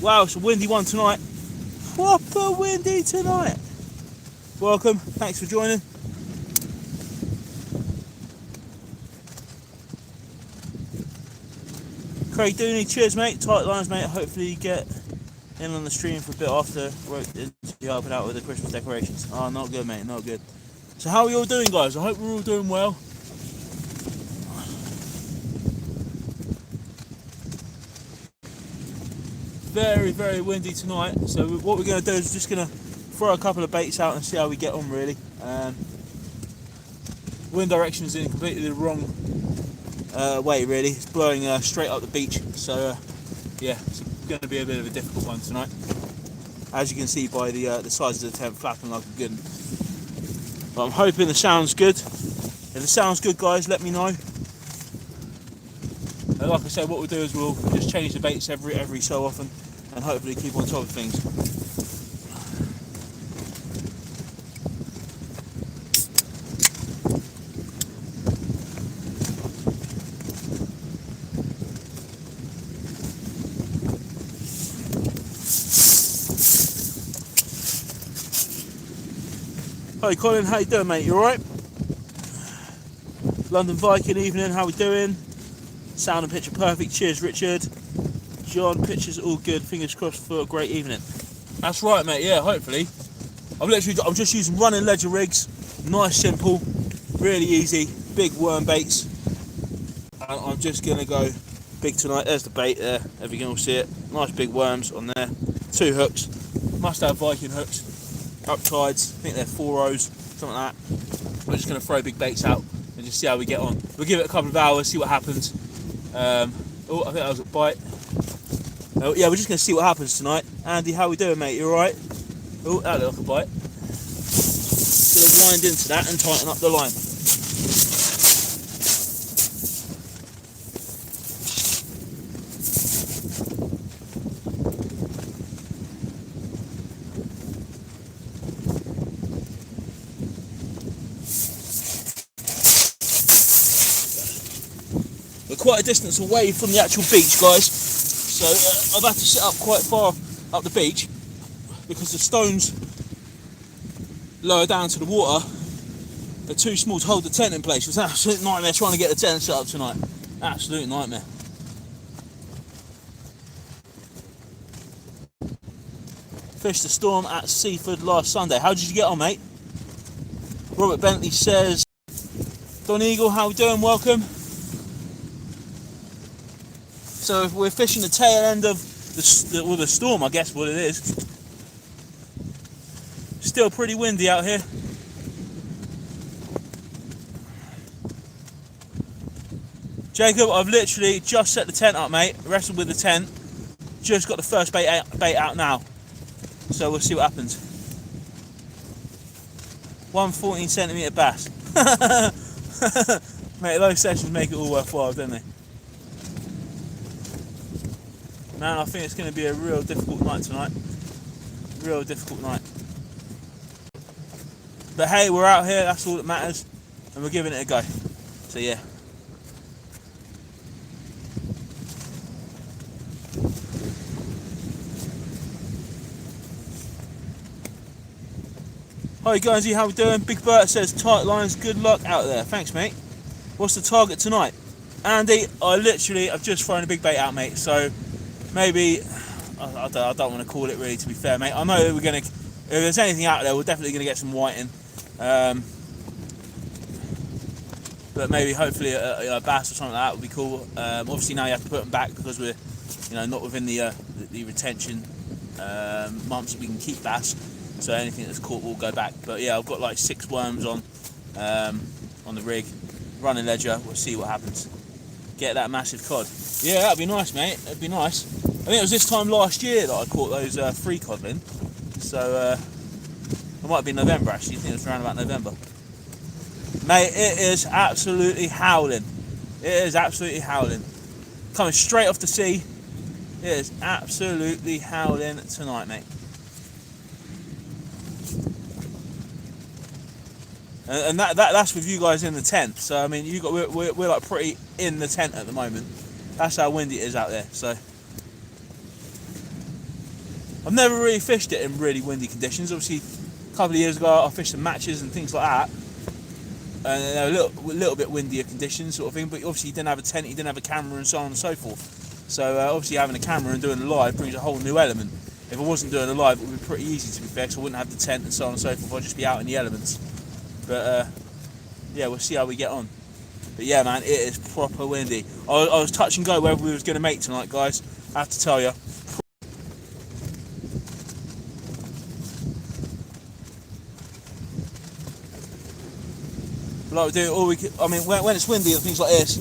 Wow, it's a windy one tonight. Proper windy tonight. Welcome, thanks for joining. Craig Dooney, cheers mate, tight lines mate, hopefully you get in on the stream for a bit after helping out with the Christmas decorations. Oh, not good mate, not good. So how are you all doing guys? I hope we're all doing well. Very, very windy tonight, so what we're going to do is just going to throw a couple of baits out and see how we get on really. Wind direction is in completely the wrong way really, it's blowing straight up the beach, so yeah, it's going to be a bit of a difficult one tonight. As you can see by the size of the tent flapping like a good one. But I'm hoping the sound's good. If it sounds good guys, let me know. And like I said, what we'll do is we'll just change the baits every so often and hopefully keep on top of things. Hi Colin, how you doing mate? You alright? London Viking evening, how we doing? Sound and picture perfect, cheers Richard. John, pictures all good, fingers crossed for a great evening. That's right mate, yeah, hopefully. I'm just using running ledger rigs, nice simple, really easy, big worm baits. And I'm just gonna go big tonight. There's the bait there, if you can all see it. Nice big worms on there, 2 hooks, must have Viking hooks. Up tides, I think they're 4 O's, something like that. We're just going to throw big baits out and just see how we get on. We'll give it a couple of hours, see what happens. Oh, I think that was a bite. Oh, yeah, we're just going to see what happens tonight. Andy, how we doing, mate? You alright? Oh, that looked like a bite. Just going to wind into that and tighten up the line. Quite a distance away from the actual beach guys, so I've had to sit up quite far up the beach because the stones lower down to the water are too small to hold the tent in place. It's an absolute nightmare trying to get the tent set up tonight, absolute nightmare. Fished the storm at Seaford last Sunday. How did you get on mate? Robert Bentley says, Don Eagle, how we doing, welcome. So if we're fishing the tail end of the storm, I guess what it is. Still pretty windy out here. Jacob, I've literally just set the tent up, mate. Wrestled with the tent. Just got the first bait out now. So we'll see what happens. 1 14cm bass. Mate, those sessions make it all worthwhile, don't they? Man, I think it's going to be a real difficult night tonight. Real difficult night. But hey, we're out here, that's all that matters. And we're giving it a go. So yeah. Hi guysy, how we doing? Big Bert says tight lines, good luck out there. Thanks mate. What's the target tonight? Andy, I've just thrown a big bait out mate, so maybe, I don't want to call it really to be fair mate. I know that if there's anything out there, we're definitely going to get some whiting. But maybe hopefully a bass or something like that would be cool. Obviously now you have to put them back because we're not within the retention months that we can keep bass. So anything that's caught will go back. But yeah, I've got like 6 worms on the rig, running ledger. We'll see what happens. Get that massive cod. Yeah, that'd be nice, mate. That'd be nice. I think it was this time last year that I caught those 3 codlin. So it might be November actually. I think it was around about November. Mate, it is absolutely howling. It is absolutely howling. Coming straight off the sea. It is absolutely howling tonight, mate. And that's with you guys in the tent. So I mean, we're like pretty in the tent at the moment. That's how windy it is out there. So I've never really fished it in really windy conditions. Obviously, a couple of years ago I fished some matches and things like that, and they were a little bit windier conditions sort of thing, but obviously you didn't have a tent, you didn't have a camera and so on and so forth. So obviously having a camera and doing a live brings a whole new element. If I wasn't doing a live, it would be pretty easy, to be fair, because I wouldn't have the tent and so on and so forth. I'd just be out in the elements. But yeah, we'll see how we get on. But yeah, man, it is proper windy. I was touch and go whether we was going to make tonight, guys. I have to tell you. Like we do all we can, I mean, when it's windy and things like this,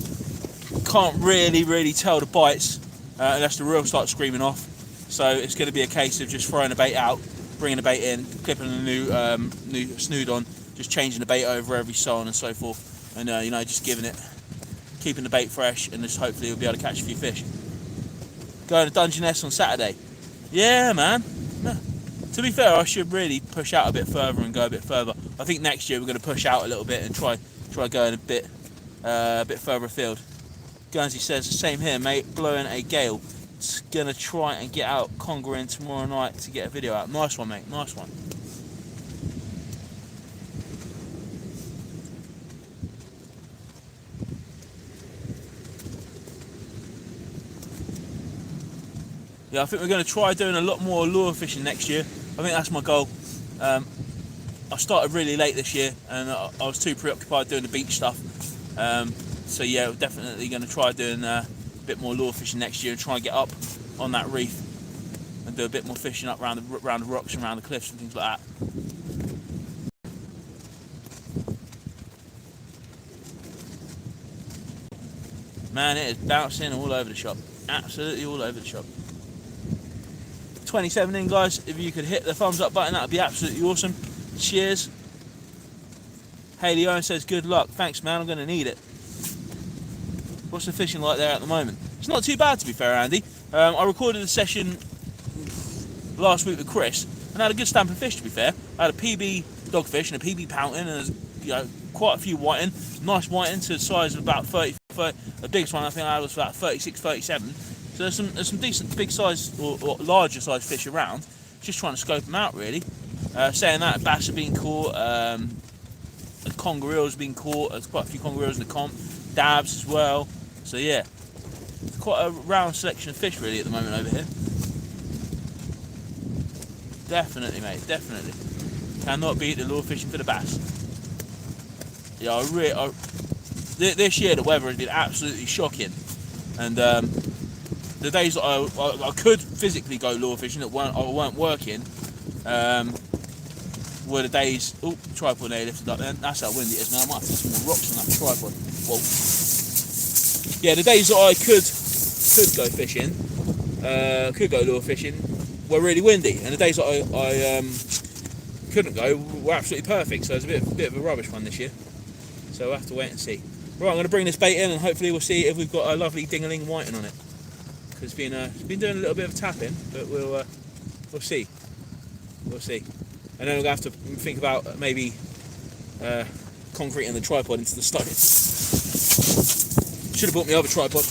can't really tell the bites unless the reel starts screaming off. So it's going to be a case of just throwing the bait out, bringing the bait in, clipping a new snood on, just changing the bait over every so on and so forth, and you know, just giving it, keeping the bait fresh, and just hopefully we'll be able to catch a few fish. Going to Dungeness on Saturday. Yeah, man. No. To be fair, I should really push out a bit further and go a bit further. I think next year we're going to push out a little bit and try going a bit further afield. Guernsey says, same here, mate, blowing a gale. It's going to try and get out Congaree tomorrow night to get a video out. Nice one, mate, nice one. Yeah, I think we're going to try doing a lot more lure fishing next year. I think that's my goal. I started really late this year and I was too preoccupied doing the beach stuff. So yeah, we're definitely going to try doing a bit more lure fishing next year and try and get up on that reef and do a bit more fishing up around the rocks and around the cliffs and things like that. Man, it is bouncing all over the shop. Absolutely all over the shop. 27 in, guys. If you could hit the thumbs up button, that would be absolutely awesome. Cheers. Haley Owen says, good luck. Thanks, man. I'm going to need it. What's the fishing like there at the moment? It's not too bad, to be fair, Andy. I recorded a session last week with Chris and had a good stamp of fish, to be fair. I had a PB dogfish and a PB pouting and there's, you know, quite a few whiting. Nice whiting to the size of about 30. The biggest one I think I had was about 36, 37. So there's some decent big size or larger size fish around. Just trying to scope them out, really. Saying that, bass have been caught, congareels have been caught. There's quite a few congareels in the comp, dabs as well. So yeah, it's quite a round selection of fish really at the moment over here. Definitely, mate, definitely. Cannot beat the lure fishing for the bass. Yeah, this year the weather has been absolutely shocking, and the days that I could physically go lure fishing that weren't working were the days. Oh, the tripod nearly lifted up then. That's how windy it is now. I might have to put some more rocks on that tripod. Whoa. Yeah, the days that I could go fishing, could go lure fishing, were really windy, and the days that I couldn't go were absolutely perfect. So it's a bit of a rubbish one this year. So we'll have to wait and see. Right, I'm going to bring this bait in, and hopefully we'll see if we've got a lovely ding-a-ling whiting on it. It's been doing a little bit of tapping, but we'll see. We'll see. And then we're going to have to think about maybe concreting the tripod into the stone. Should have bought my other tripod.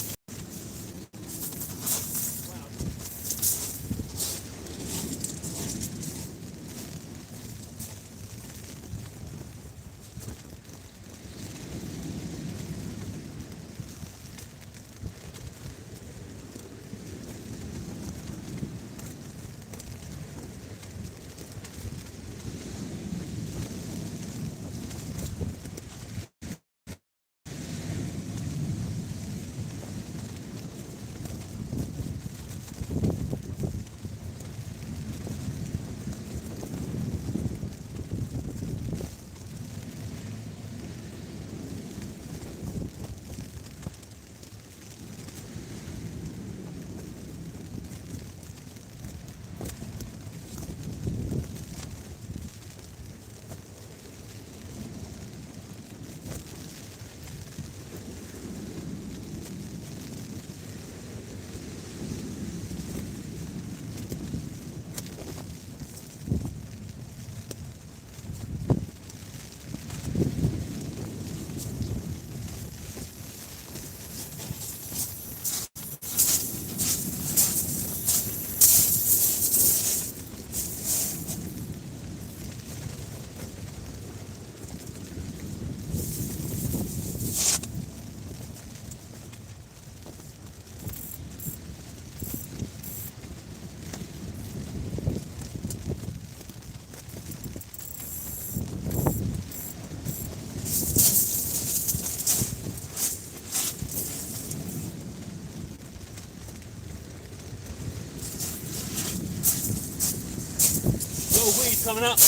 Got a weed coming up.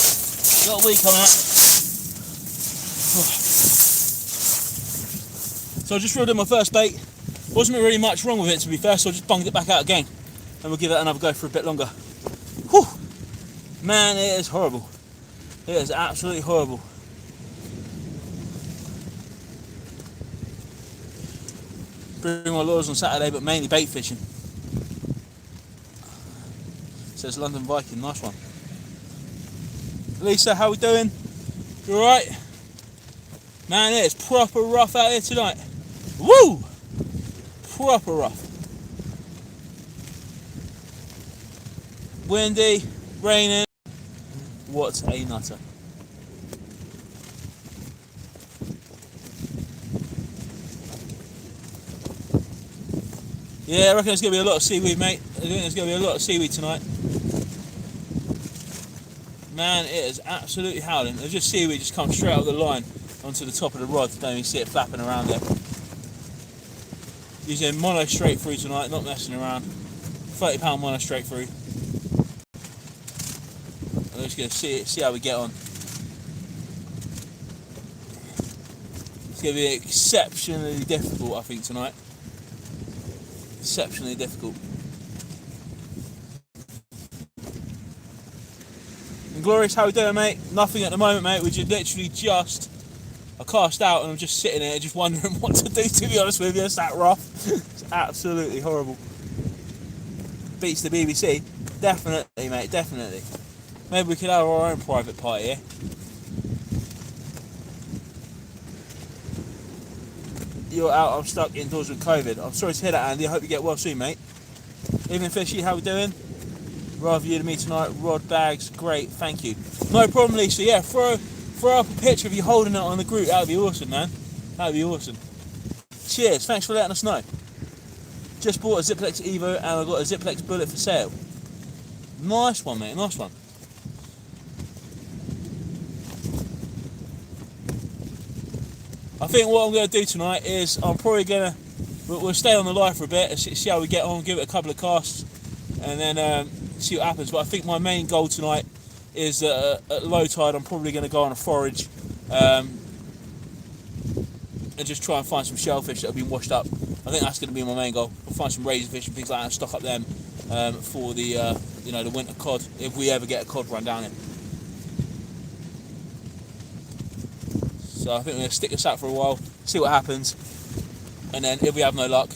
Got a weed coming up. So I just reeled in my first bait. Wasn't really much wrong with it, to be fair, so I just bunged it back out again. And we'll give it another go for a bit longer. Whew! Man, it is horrible. It is absolutely horrible. Bring my lures on Saturday, but mainly bait fishing. Says London Viking, nice one. Lisa, how we doing? You alright? Man, it is proper rough out here tonight. Woo! Proper rough. Windy, raining. What a nutter. Yeah, I reckon there's going to be a lot of seaweed, mate. I think there's going to be a lot of seaweed tonight. Man, it is absolutely howling. There's just seaweed just come straight up the line onto the top of the rod. Don't even see it flapping around there. Using mono straight through tonight, not messing around. £30 mono straight through. I'm just going to see how we get on. It's going to be exceptionally difficult, I think, tonight. Exceptionally difficult. And Glorious, how we doing, mate? Nothing at the moment, mate. We're just literally I cast out and I'm just sitting there just wondering what to do, to be honest with you. It's that rough. It's absolutely horrible. Beats the BBC. Definitely, mate, definitely. Maybe we could have our own private party here. You're out, I'm stuck indoors with COVID. I'm sorry to hear that, Andy. I hope you get well soon, mate. Evening, Fishy, how we doing? Rather you to me tonight. Rod bags, great, thank you. No problem, Lisa. Yeah, throw up a picture of you holding it on the group. That'd be awesome, man. That'd be awesome. Cheers, thanks for letting us know. Just bought a Ziplex Evo and I've got a Ziplex Bullet for sale. Nice one, mate, nice one. I think what I'm going to do tonight is I'm probably going to, we'll stay on the live for a bit and see how we get on, give it a couple of casts and then see what happens. But I think my main goal tonight is at low tide I'm probably going to go on a forage and just try and find some shellfish that have been washed up. I think that's going to be my main goal. I'll find some razorfish and things like that and stock up them for the the winter cod, if we ever get a cod run down here. So I think we're going to stick this out for a while, see what happens, and then if we have no luck,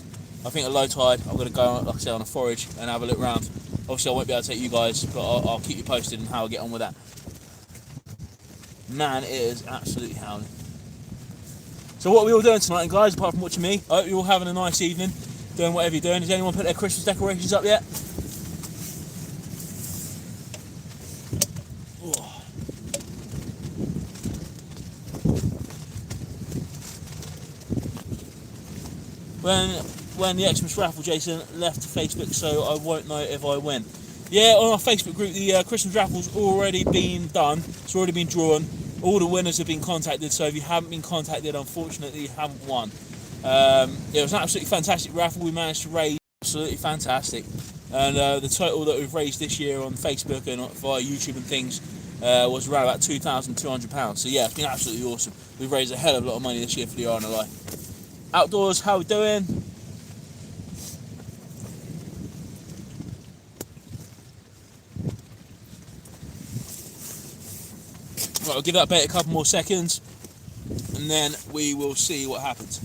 I think at low tide I'm going to go, like I say, on a forage and have a look round. Obviously I won't be able to take you guys, but I'll keep you posted on how I get on with that. Man, it is absolutely howling. So what are we all doing tonight, guys, apart from watching me? I hope you're all having a nice evening, doing whatever you're doing. Has anyone put their Christmas decorations up yet? When the Xmas raffle, Jason, left Facebook, so I won't know if I win. Yeah, on our Facebook group, the Christmas raffle's already been done. It's already been drawn. All the winners have been contacted, so if you haven't been contacted, unfortunately, you haven't won. It was an absolutely fantastic raffle. We managed to raise absolutely fantastic. And the total that we've raised this year on Facebook and via YouTube and things was around about £2,200. So yeah, it's been absolutely awesome. We've raised a hell of a lot of money this year for the RNLI. Outdoors, how we doing? Right, I'll give that bait a couple more seconds and then we will see what happens.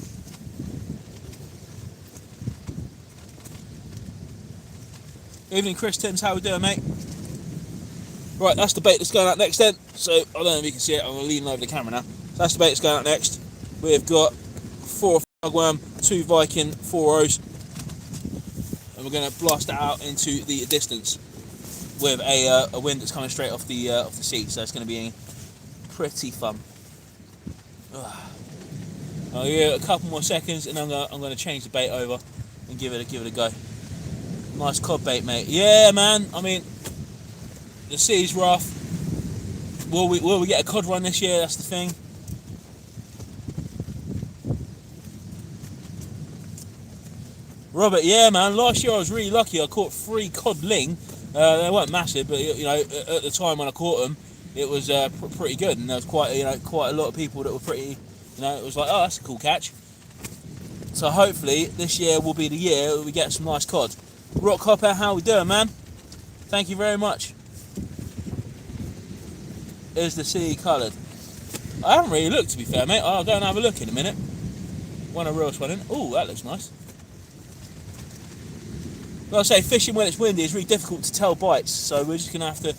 Evening, Chris Timms, how we doing, mate? Right, that's the bait that's going out next then. So I don't know if you can see it, I'm going to lean over the camera now. So that's the bait that's going out next. We've got 4 worm, 2 Viking, 4 O's, and we're going to blast it out into the distance with a wind that's coming straight off the sea. So it's going to be pretty fun. I'll give it a couple more seconds, and I'm going to change the bait over and give it a go. Nice cod bait, mate. Yeah, man. I mean, the sea's rough. Will we get a cod run this year? That's the thing. Robert, yeah, man. Last year I was really lucky. I caught 3 cod ling They weren't massive, but you know, at the time when I caught them, it was pretty good, and there was quite a lot of people that were pretty, you know, it was like, oh, that's a cool catch. So hopefully this year will be the year that we get some nice cod. Rock Hopper, how we doing, man? Thank you very much. Is the sea coloured? I haven't really looked, to be fair, mate. I'll go and have a look in a minute. When I reel one in. Oh, that looks nice. Like I say, fishing when it's windy is really difficult to tell bites, so we're just gonna have to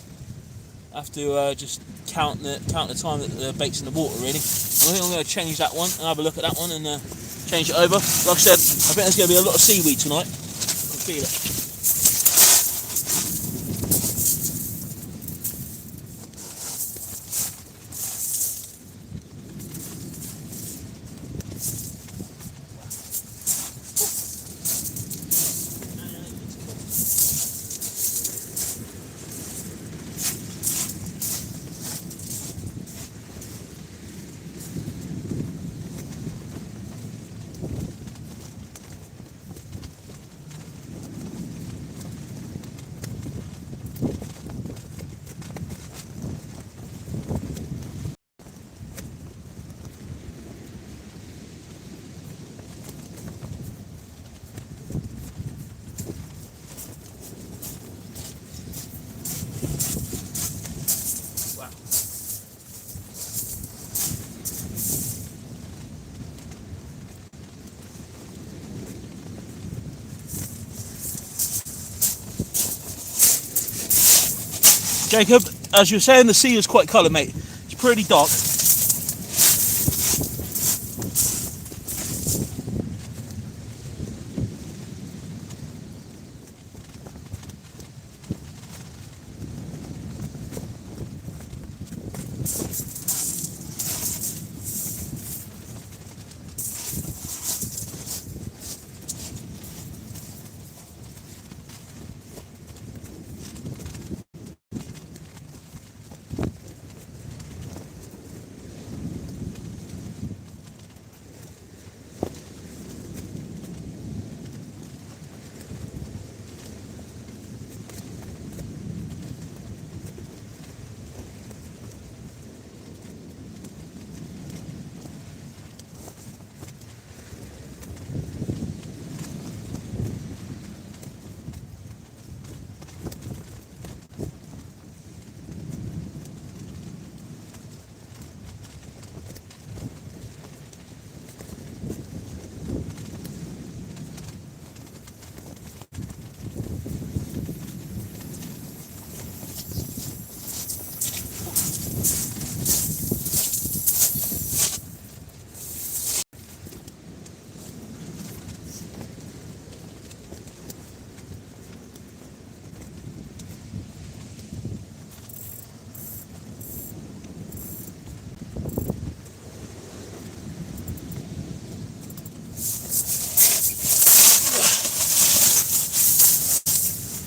just count the time that the bait's in the water, really. I think I'm going to change that one and have a look at that one and change it over. Like I said, I think there's going to be a lot of seaweed tonight. I can feel it. Jacob, as you were saying, the sea is quite coloured, mate. It's pretty dark.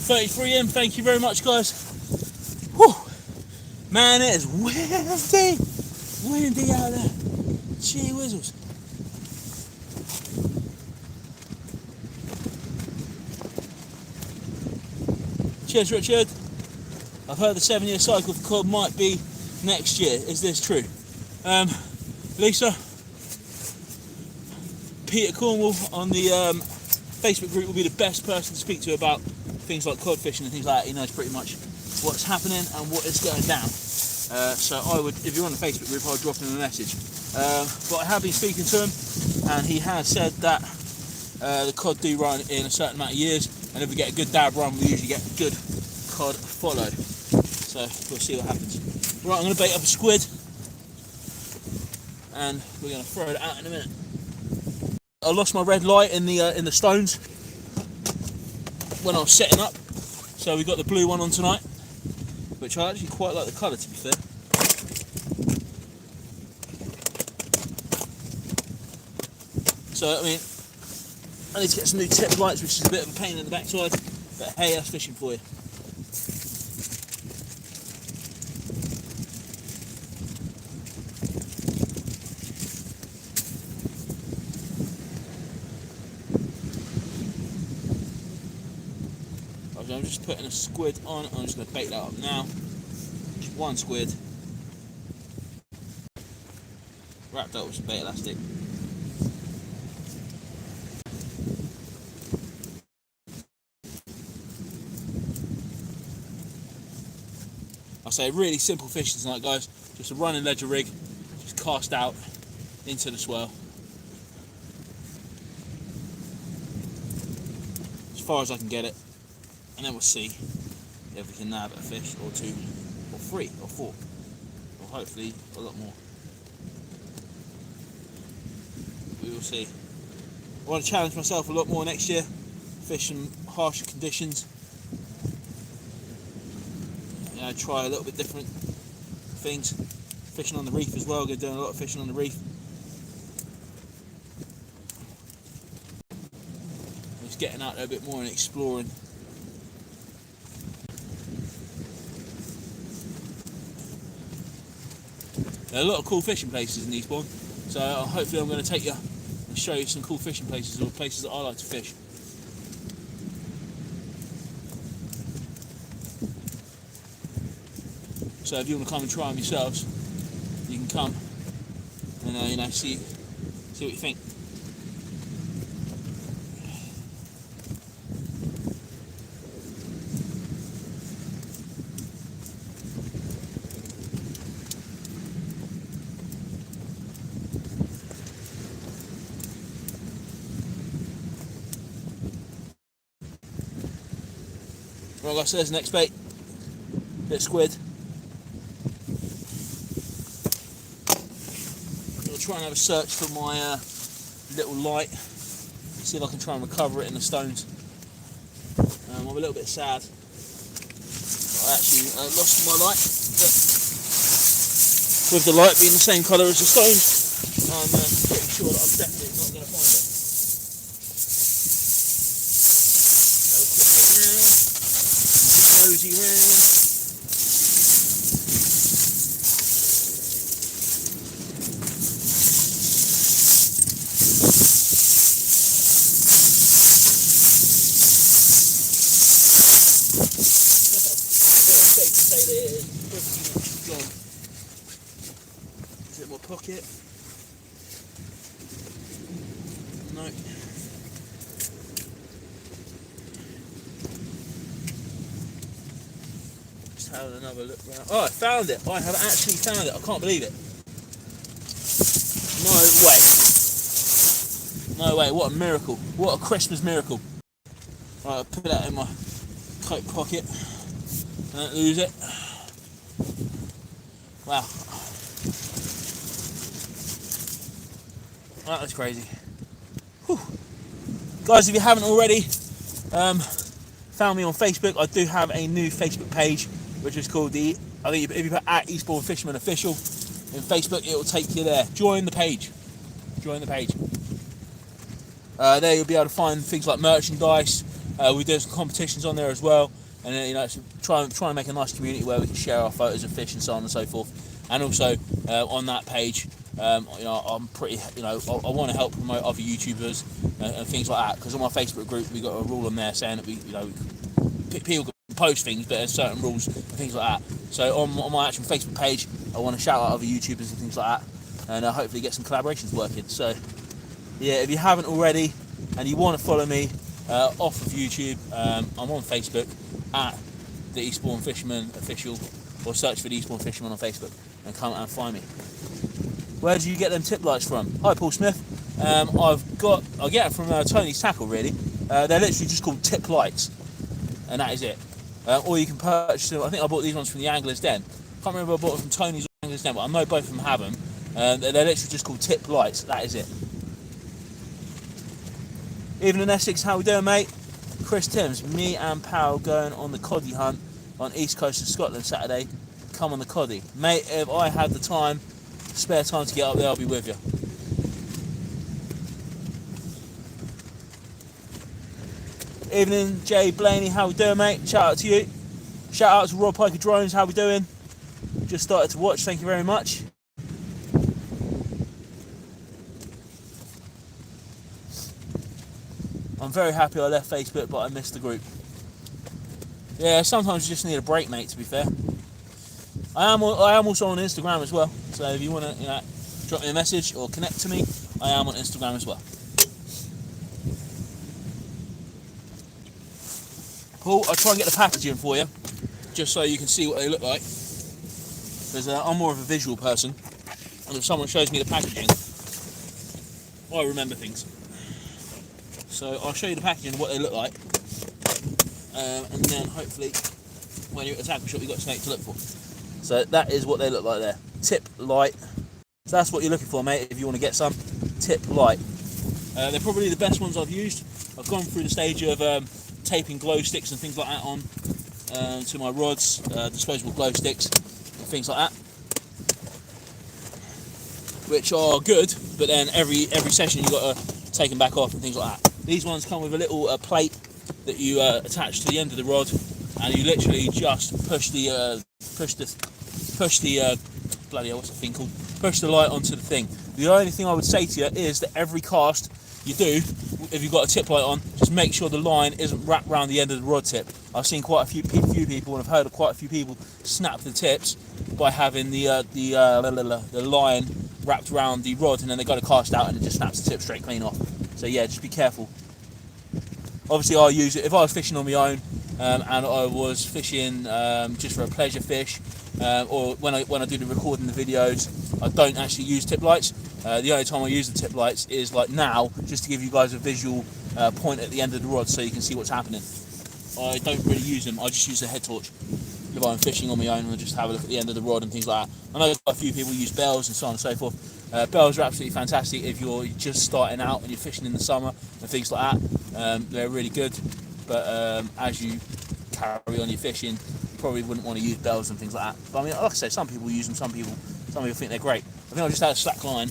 33 in, thank you very much, guys. Whew. Man, it is windy out there. Gee whizzles. Cheers, Richard. I've heard the 7-year cycle for cod might be next year. Is this true? Lisa, Peter Cornwall on the Facebook group will be the best person to speak to about things like cod fishing and things like that. He knows pretty much what's happening and what is going down. So I would, if you're on the Facebook group, I'll drop him a message. But I have been speaking to him, and he has said that the cod do run in a certain amount of years, and if we get a good dab run, we usually get good cod follow. So we'll see what happens. Right, I'm going to bait up a squid, and we're going to throw it out in a minute. I lost my red light in the stones when I was setting up, so we got the blue one on tonight, which I actually quite like the colour, to be fair. So I mean, I need to get some new tip lights, which is a bit of a pain in the backside, but hey, that's fishing for you. I'm just putting a squid on. I'm just going to bait that up now. Just one squid. Wrapped up with some bait elastic. I say really simple fishing tonight, guys. Just a running ledger rig, just cast out into the swell. As far as I can get it, and then we'll see if we can nab a fish or two, or three, or four, or hopefully a lot more. We will see. I want to challenge myself a lot more next year, fish in harsher conditions. Try a little bit different things. Fishing on the reef as well. We're doing a lot of fishing on the reef. Just getting out there a bit more and exploring. There are a lot of cool fishing places in Eastbourne, so hopefully I'm going to take you and show you some cool fishing places, or places that I like to fish. So if you want to come and try them yourselves, you can come and see what you think. Right guys, so there's the next bait. Bit of squid. Try and have a search for my little light, see if I can try and recover it in the stones. I'm a little bit sad I actually lost my light, but with the light being the same colour as the stones, I'm pretty sure that I'm definitely not going to find it. Have a quick look around, nosy around. Is it my pocket? No. Just having another look around. Oh, I found it! I have actually found it. I can't believe it. No way. No way. What a miracle. What a Christmas miracle. Right, I'll put that in my coat pocket. Don't lose it. Wow. That was crazy. Whew. Guys, if you haven't already found me on Facebook, I do have a new Facebook page, which is called if you put at Eastbourne Fisherman Official in Facebook, it will take you there. Join the page. Join the page. There you'll be able to find things like merchandise. We do some competitions on there as well. And try and make a nice community where we can share our photos of fish and so on and so forth. And also on that page, I'm pretty, I want to help promote other YouTubers and things like that. Because on my Facebook group, we got a rule on there saying that people can post things, but there's certain rules and things like that. So on my actual Facebook page, I want to shout out other YouTubers and things like that, and hopefully get some collaborations working. So yeah, if you haven't already and you want to follow me off of YouTube, I'm on Facebook at the Eastbourne Fisherman Official, or search for the Eastbourne Fisherman on Facebook and come and find me. Where do you get them tip lights from? Hi Paul Smith. I get it from Tony's Tackle really. They're literally just called tip lights, and that is it. Or you can purchase them. I think I bought these ones from the Angler's Den. Can't remember if I bought them from Tony's or Angler's Den, but I know both of them have them. They're literally just called tip lights. That is it. Evening in Essex, how we doing, mate? Chris Timms, me and pal going on the coddy hunt on east coast of Scotland Saturday. Come on the coddy, mate. If I had the time, spare time to get up there, I'll be with you. Evening, Jay Blaney, how we doing, mate? Shout out to you. Shout out to Rob Piker Drones, how we doing? Just started to watch, thank you very much. I'm very happy I left Facebook, but I missed the group. Yeah, sometimes you just need a break, mate, to be fair. I am also on Instagram as well, so if you want to, you know, drop me a message or connect to me, I am on Instagram as well. Paul, I'll try and get the packaging for you, just so you can see what they look like, because I'm more of a visual person, and if someone shows me the packaging, I remember things. So I'll show you the packaging and what they look like, and then hopefully when you're at the tackle shop you've got something to look for. So that is what they look like there. Tip light. So that's what you're looking for, mate, if you want to get some. Tip light. They're probably the best ones I've used. I've gone through the stage of taping glow sticks and things like that on to my rods, disposable glow sticks and things like that, which are good, but then every session you've got to take them back off and things like that. These ones come with a little plate that you attach to the end of the rod, and you literally just push the bloody hell, what's the thing called? Push the light onto the thing. The only thing I would say to you is that every cast you do, if you've got a tip light on, just make sure the line isn't wrapped around the end of the rod tip. I've seen quite a few people, and I've heard of quite a few people snap the tips by having the line wrapped around the rod, and then they got to cast out and it just snaps the tip straight clean off. So yeah, just be careful. Obviously I use it if I was fishing on my own, and I was fishing just for a pleasure fish, or when I do the recording the videos, I don't actually use tip lights. The only time I use the tip lights is like now, just to give you guys a visual point at the end of the rod so you can see what's happening. I don't really use them, I just use the head torch if I'm fishing on my own, and I just have a look at the end of the rod and things like that. I know a few people use bells and so on and so forth. Bells are absolutely fantastic if you're just starting out and you're fishing in the summer and things like that. They're really good, but as you carry on your fishing, you probably wouldn't want to use bells and things like that. But I mean, like I said, some people use them, some people think they're great. I think I just had a slack line,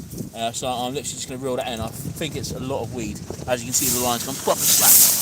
so I'm literally just going to reel that in. I think it's a lot of weed. As you can see, the line's gone proper slack.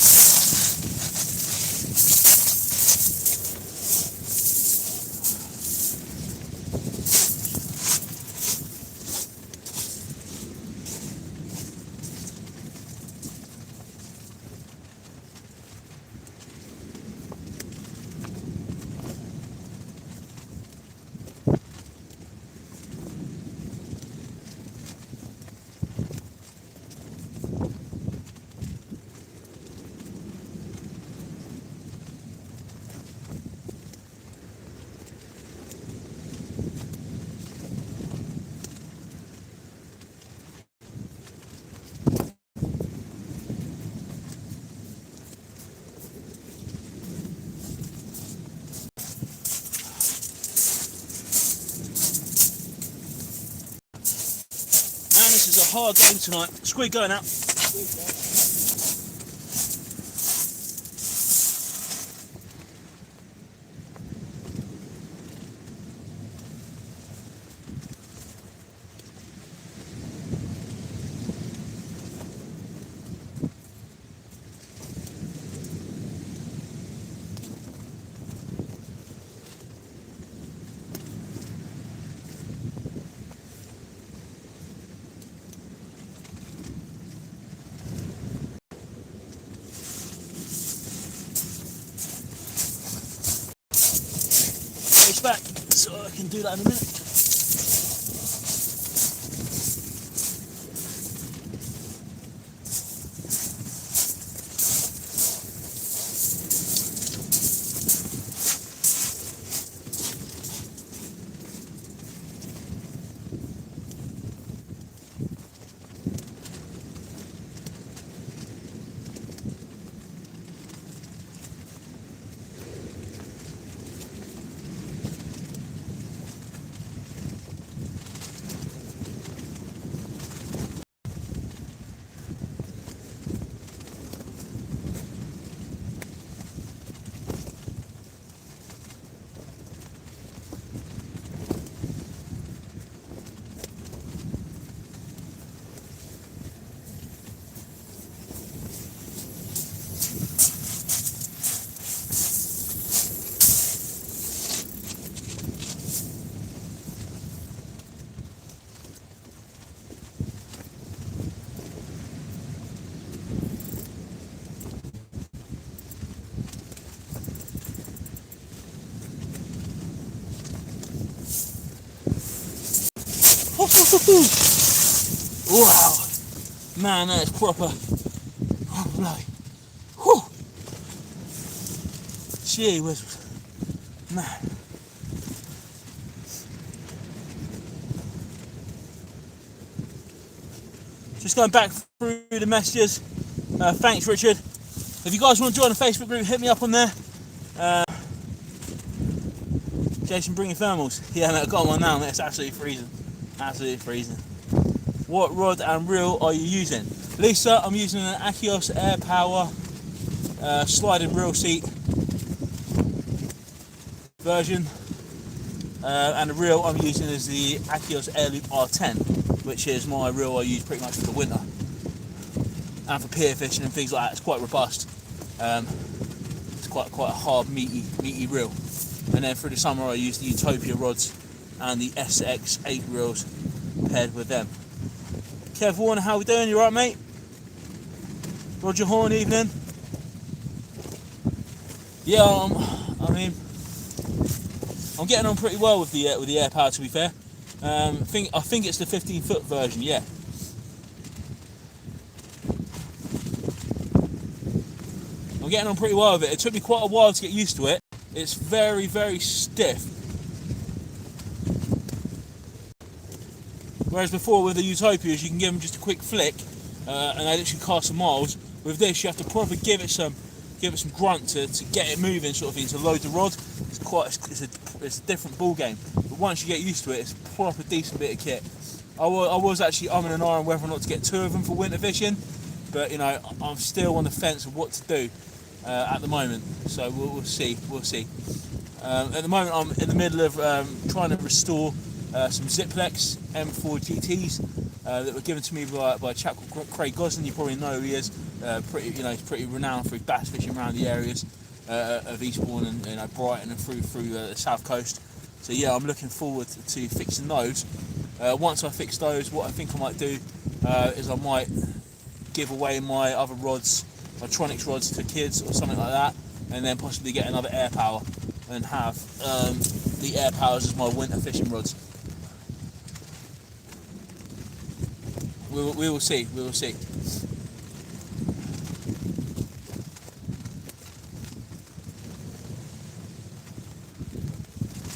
This is a hard game tonight. Squid going out. Back, so I can do that in a minute. Wow, man, that is proper. Oh, bloody. Whew. Gee whiz, man. Just going back through the messages. Thanks, Richard. If you guys want to join the Facebook group, hit me up on there. Jason, bring your thermals. Yeah, mate, I've got one now, mate. It's absolutely freezing. Absolutely freezing. What rod and reel are you using? Lisa, I'm using an Enquires Air Power sliding reel seat version. And the reel I'm using is the Enquires Air Loop R10, which is my reel I use pretty much for the winter. And for pier fishing and things like that. It's quite robust. It's quite a hard, meaty reel. And then through the summer I use the Utopia rods and the SX8 reels paired with them. Kev Warner, how we doing? You alright, mate? Roger Horn, evening. Yeah, I mean, I'm getting on pretty well with the Air Power, to be fair. I think it's the 15-foot version, yeah. I'm getting on pretty well with it. It took me quite a while to get used to it. It's very, very stiff. Whereas before with the Utopias, you can give them just a quick flick, and they literally cast some miles. With this, you have to probably give it some grunt to get it moving, sort of thing, to load the rod. It's a different ball game. But once you get used to it, it's a proper decent bit of kit. I was actually umming and ahhing whether or not to get two of them for winter fishing, but you know, I'm still on the fence of what to do. At the moment, so we'll see. At the moment, I'm in the middle of trying to restore some Ziplex M4 GTs that were given to me by a chap called Craig Goslin. You probably know who he is. He's pretty renowned for his bass fishing around the areas of Eastbourne and Brighton and through the south coast. So yeah, I'm looking forward to fixing those. Once I fix those, what I think I might do is I might give away my other rods, my Tronics rods, to kids or something like that, and then possibly get another Air Power and have the Air Powers as my winter fishing rods. We will see.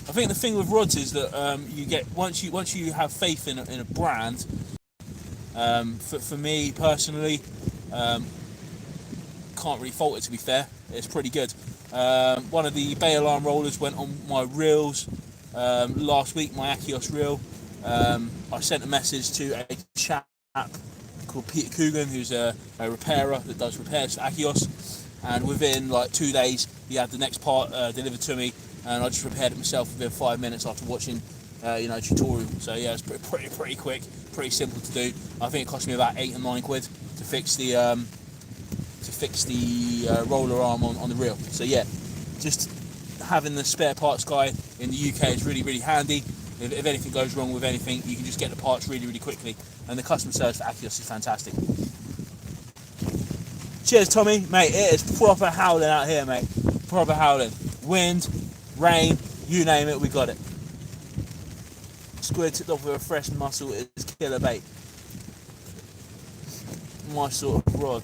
I think the thing with rods is that you get once you have faith in a brand. For me personally, can't really fault it, to be fair. It's pretty good. One of the bay alarm rollers went on my reels last week, my Enquires reel. I sent a message to a chap called Peter Coogan, who's a repairer that does repairs to Enquires, and within like 2 days he had the next part delivered to me, and I just repaired it myself within 5 minutes after watching a tutorial. So yeah, it's pretty quick, pretty simple to do. I think it cost me about 8 or 9 quid to fix the roller arm on the reel. So yeah, just having the spare parts guy in the UK is really handy. If anything goes wrong with anything, you can just get the parts really quickly, and the customer service for Enquires is fantastic. Cheers, Tommy, mate. It is proper howling out here, mate. Proper howling. Wind, rain, you name it, we got it. Squid tipped off with a fresh mussel is killer bait. My sort of rod.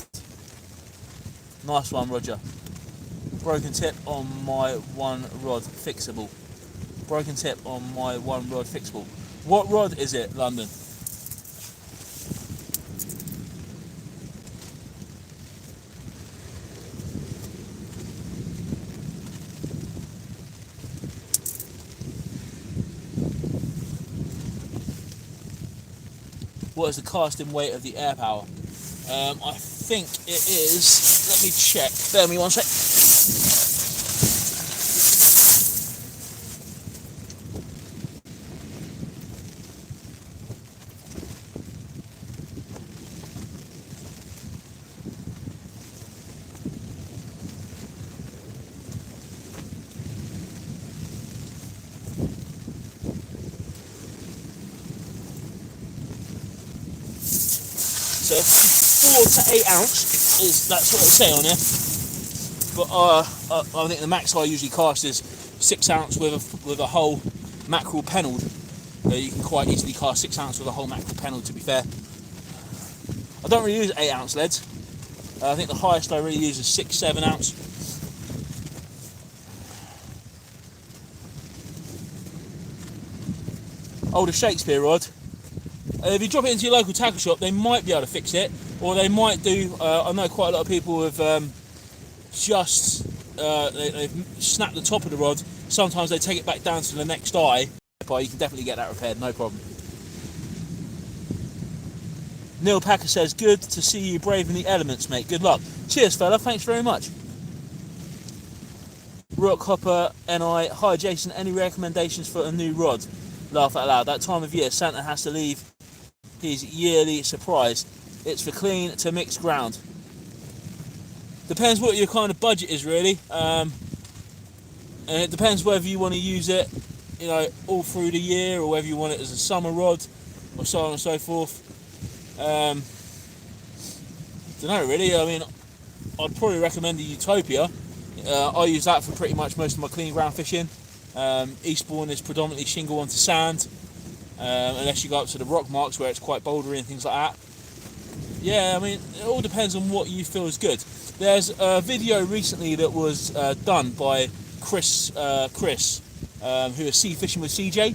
Nice one, Roger. Broken tip on my one rod fixable. Broken tip on my one rod fixable. What rod is it, London? What is the casting weight of the Air Power? I think it is, let me check, bear with me one sec. So 4 to 8 ounce that's what they say on here. But I think the max I usually cast is 6 ounce with a whole mackerel pennelled. You can quite easily cast 6 ounce with a whole mackerel pennel, to be fair. I don't really use 8 ounce leads. I think the highest I really use is 6-7 ounce. Oh, the Shakespeare rod. If you drop it into your local tackle shop, they might be able to fix it, or they might do. I know quite a lot of people have they've snapped the top of the rod. Sometimes they take it back down to the next eye, but you can definitely get that repaired, no problem. Neil Packer says, good to see you braving the elements, mate. Good luck. Cheers, fella. Thanks very much. Rock Hopper NI. Hi, Jason. Any recommendations for a new rod? Laugh out loud. That time of year, Santa has to leave his yearly surprise. It's for clean to mixed ground. Depends what your kind of budget is, really. And it depends whether you want to use it, you know, all through the year, or whether you want it as a summer rod, or so on and so forth. Don't know, really. I mean, I'd probably recommend the Utopia. I use that for pretty much most of my clean ground fishing. Eastbourne is predominantly shingle onto sand, unless you go up to the rock marks where it's quite bouldery and things like that. Yeah, I mean, it all depends on what you feel is good. There's a video recently that was done by Chris, who is Sea Fishing with CJ.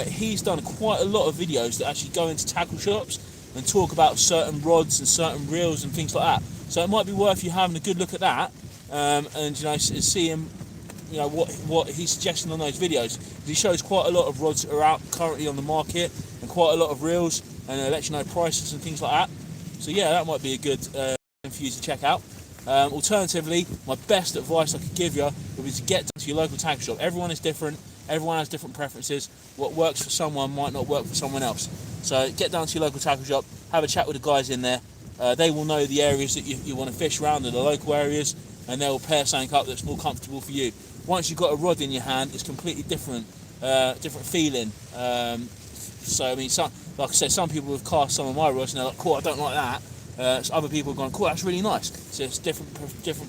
He's done quite a lot of videos that actually go into tackle shops and talk about certain rods and certain reels and things like that. So it might be worth you having a good look at that, and, you know, see him, you know, what he's suggesting on those videos. He shows quite a lot of rods that are out currently on the market, and quite a lot of reels, and lets you know prices and things like that. So yeah, that might be a good for you to check out. Alternatively, my best advice I could give you would be to get to your local tackle shop. Everyone is different. Everyone has different preferences. What works for someone might not work for someone else. So get down to your local tackle shop, have a chat with the guys in there. They will know the areas that you want to fish around, in the local areas, and they will pair something up that's more comfortable for you. Once you've got a rod in your hand, it's completely different feeling. So I mean, like I said, some people have cast some of my rods and they're like, cool, I don't like that. So other people have gone, cool, that's really nice. So it's different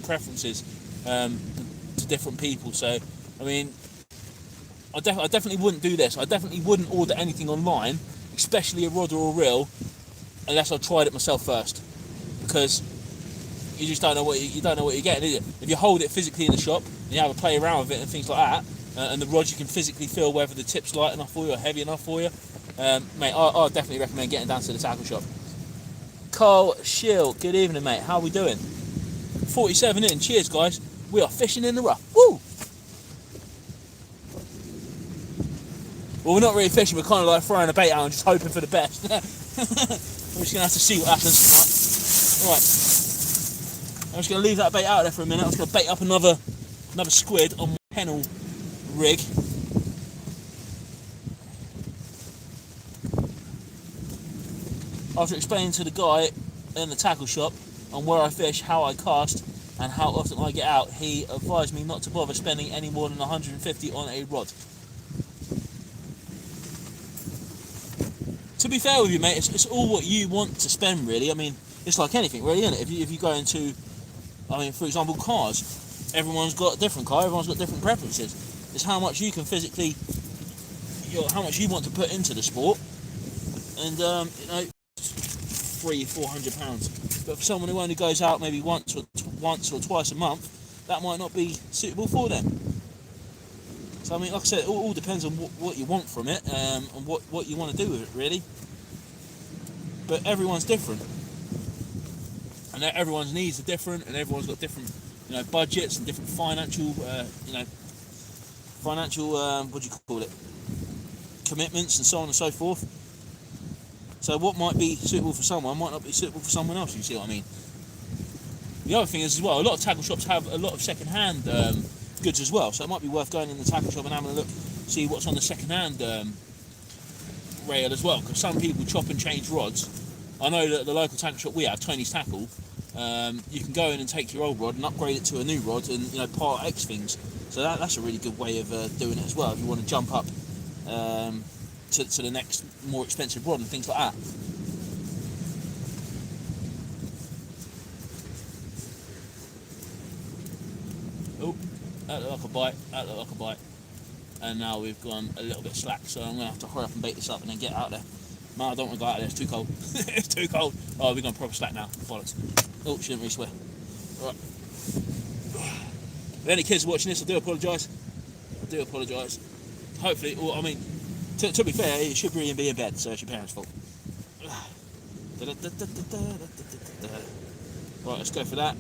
preferences to different people. So I mean, I definitely wouldn't do this. I definitely wouldn't order anything online, especially a rod or a reel, unless I tried it myself first, because you just don't know what you're getting, is it? If you hold it physically in the shop and you have a play around with it and things like that, and the rod you can physically feel whether the tip's light enough for you or heavy enough for you, mate, I definitely recommend getting down to the tackle shop. Carl Shield, good evening, mate. How are we doing? 47 in. Cheers, guys. We are fishing in the rough. Woo! Well, we're not really fishing. We're kind of like throwing a bait out and just hoping for the best. We're just gonna have to see what happens tonight. Right. I'm just gonna leave that bait out there for a minute. I'm just gonna bait up another squid on my pennel rig. After explaining to the guy in the tackle shop on where I fish, how I cast, and how often I get out, he advised me not to bother spending any more than 150 on a rod. To be fair with you, mate, it's all what you want to spend, really. I mean, it's like anything, really, isn't it? If you go into, I mean, for example, cars, everyone's got a different car, everyone's got different preferences. It's how much you can physically, how much you want to put into the sport, and you know, £300-400. But for someone who only goes out maybe once or twice a month, that might not be suitable for them. So I mean, like I said, it all depends on what you want from it, and what you want to do with it, really. But everyone's different, and everyone's needs are different, and everyone's got different, you know, budgets and different financial what do you call it, commitments and so on and so forth. So what might be suitable for someone might not be suitable for someone else. You see what I mean? The other thing is as well, a lot of tackle shops have a lot of second-hand goods as well, so it might be worth going in the tackle shop and having a look, see what's on the second-hand rail as well, because some people chop and change rods. I know that the local tackle shop we have, Tony's Tackle, you can go in and take your old rod and upgrade it to a new rod and, you know, part X things. So that's a really good way of doing it as well, if you want to jump up to the next more expensive rod and things like that. Oh, that looked like a bite. and now we've gone a little bit slack, so I'm going to have to hurry up and bait this up and then get out there. No, I don't want to go out there, it's too cold. It's too cold. Oh, we're going proper slack now. Bollocks. Oh, she didn't really swear. Right. If any kids watching this, I do apologise. Hopefully, well, I mean, to be fair, it should really be in bed, so it's your parents' fault. Right, let's go for that.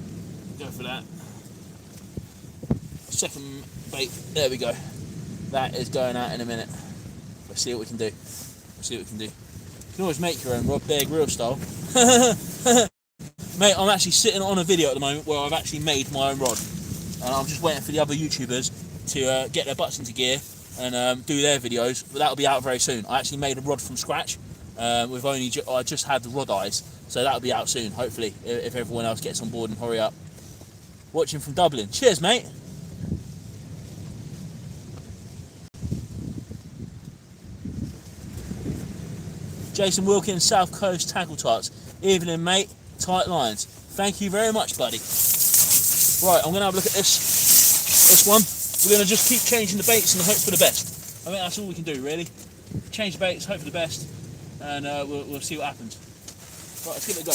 Second bait, there we go. That is going out in a minute. Let's see what we can do. You can always make your own rod, Bear Grylls style. Mate, I'm actually sitting on a video at the moment where I've actually made my own rod. And I'm just waiting for the other YouTubers to get their butts into gear and do their videos, but that'll be out very soon. I actually made a rod from scratch. I just had the rod eyes, so that'll be out soon, hopefully, if everyone else gets on board and hurry up. Watching from Dublin. Cheers, mate. Jason Wilkins, South Coast Tackle Tarts. Evening, mate. Tight lines. Thank you very much, buddy. Right, I'm going to have a look at this one. We're going to just keep changing the baits and hope for the best. I think that's all we can do, really. Change the baits, hope for the best, and we'll see what happens. Right, let's give it a go.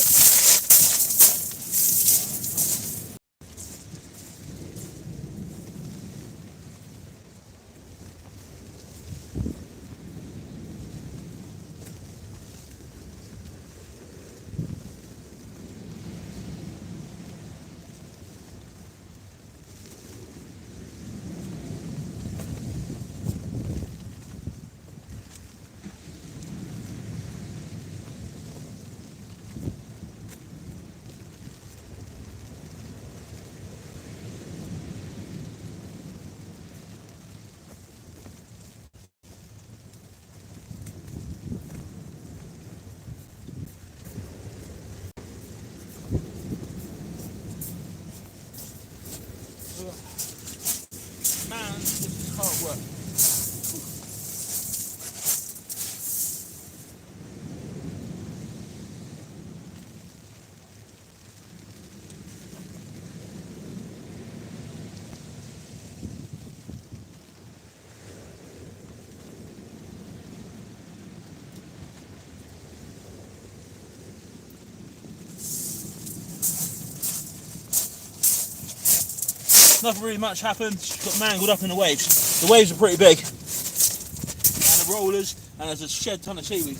Man, this is hard work. Nothing really much happened, just got mangled up in the waves. The waves are pretty big. And the rollers, and there's a shed ton of seaweed.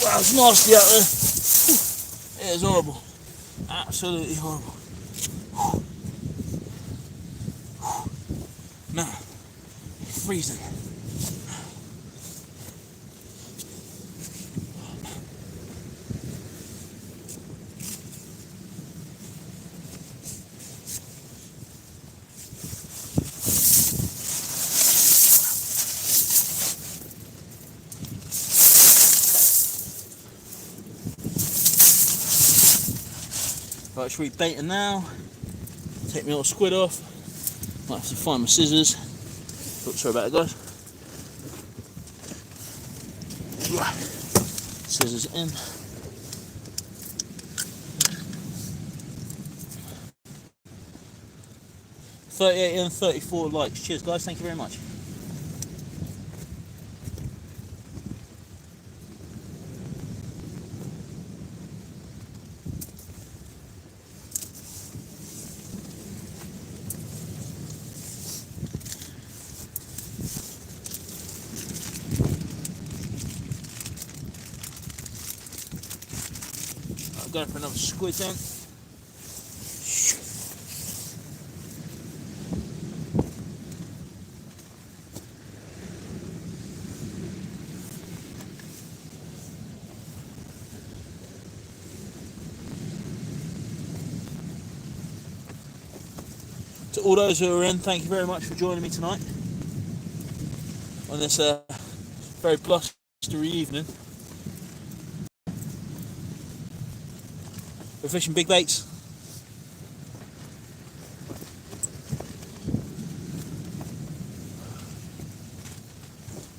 Wow, it's nasty out there. It is horrible. Absolutely horrible. Man, freezing. Right, it's rebaiting now. Take my little squid off. Might have to find my scissors. Oops, sorry about that, guys. Scissors in. 38 and 34 likes. Cheers, guys. Thank you very much. I'm going for another squid then. To all those who are in, thank you very much for joining me tonight on this very blustery evening. We're fishing big baits.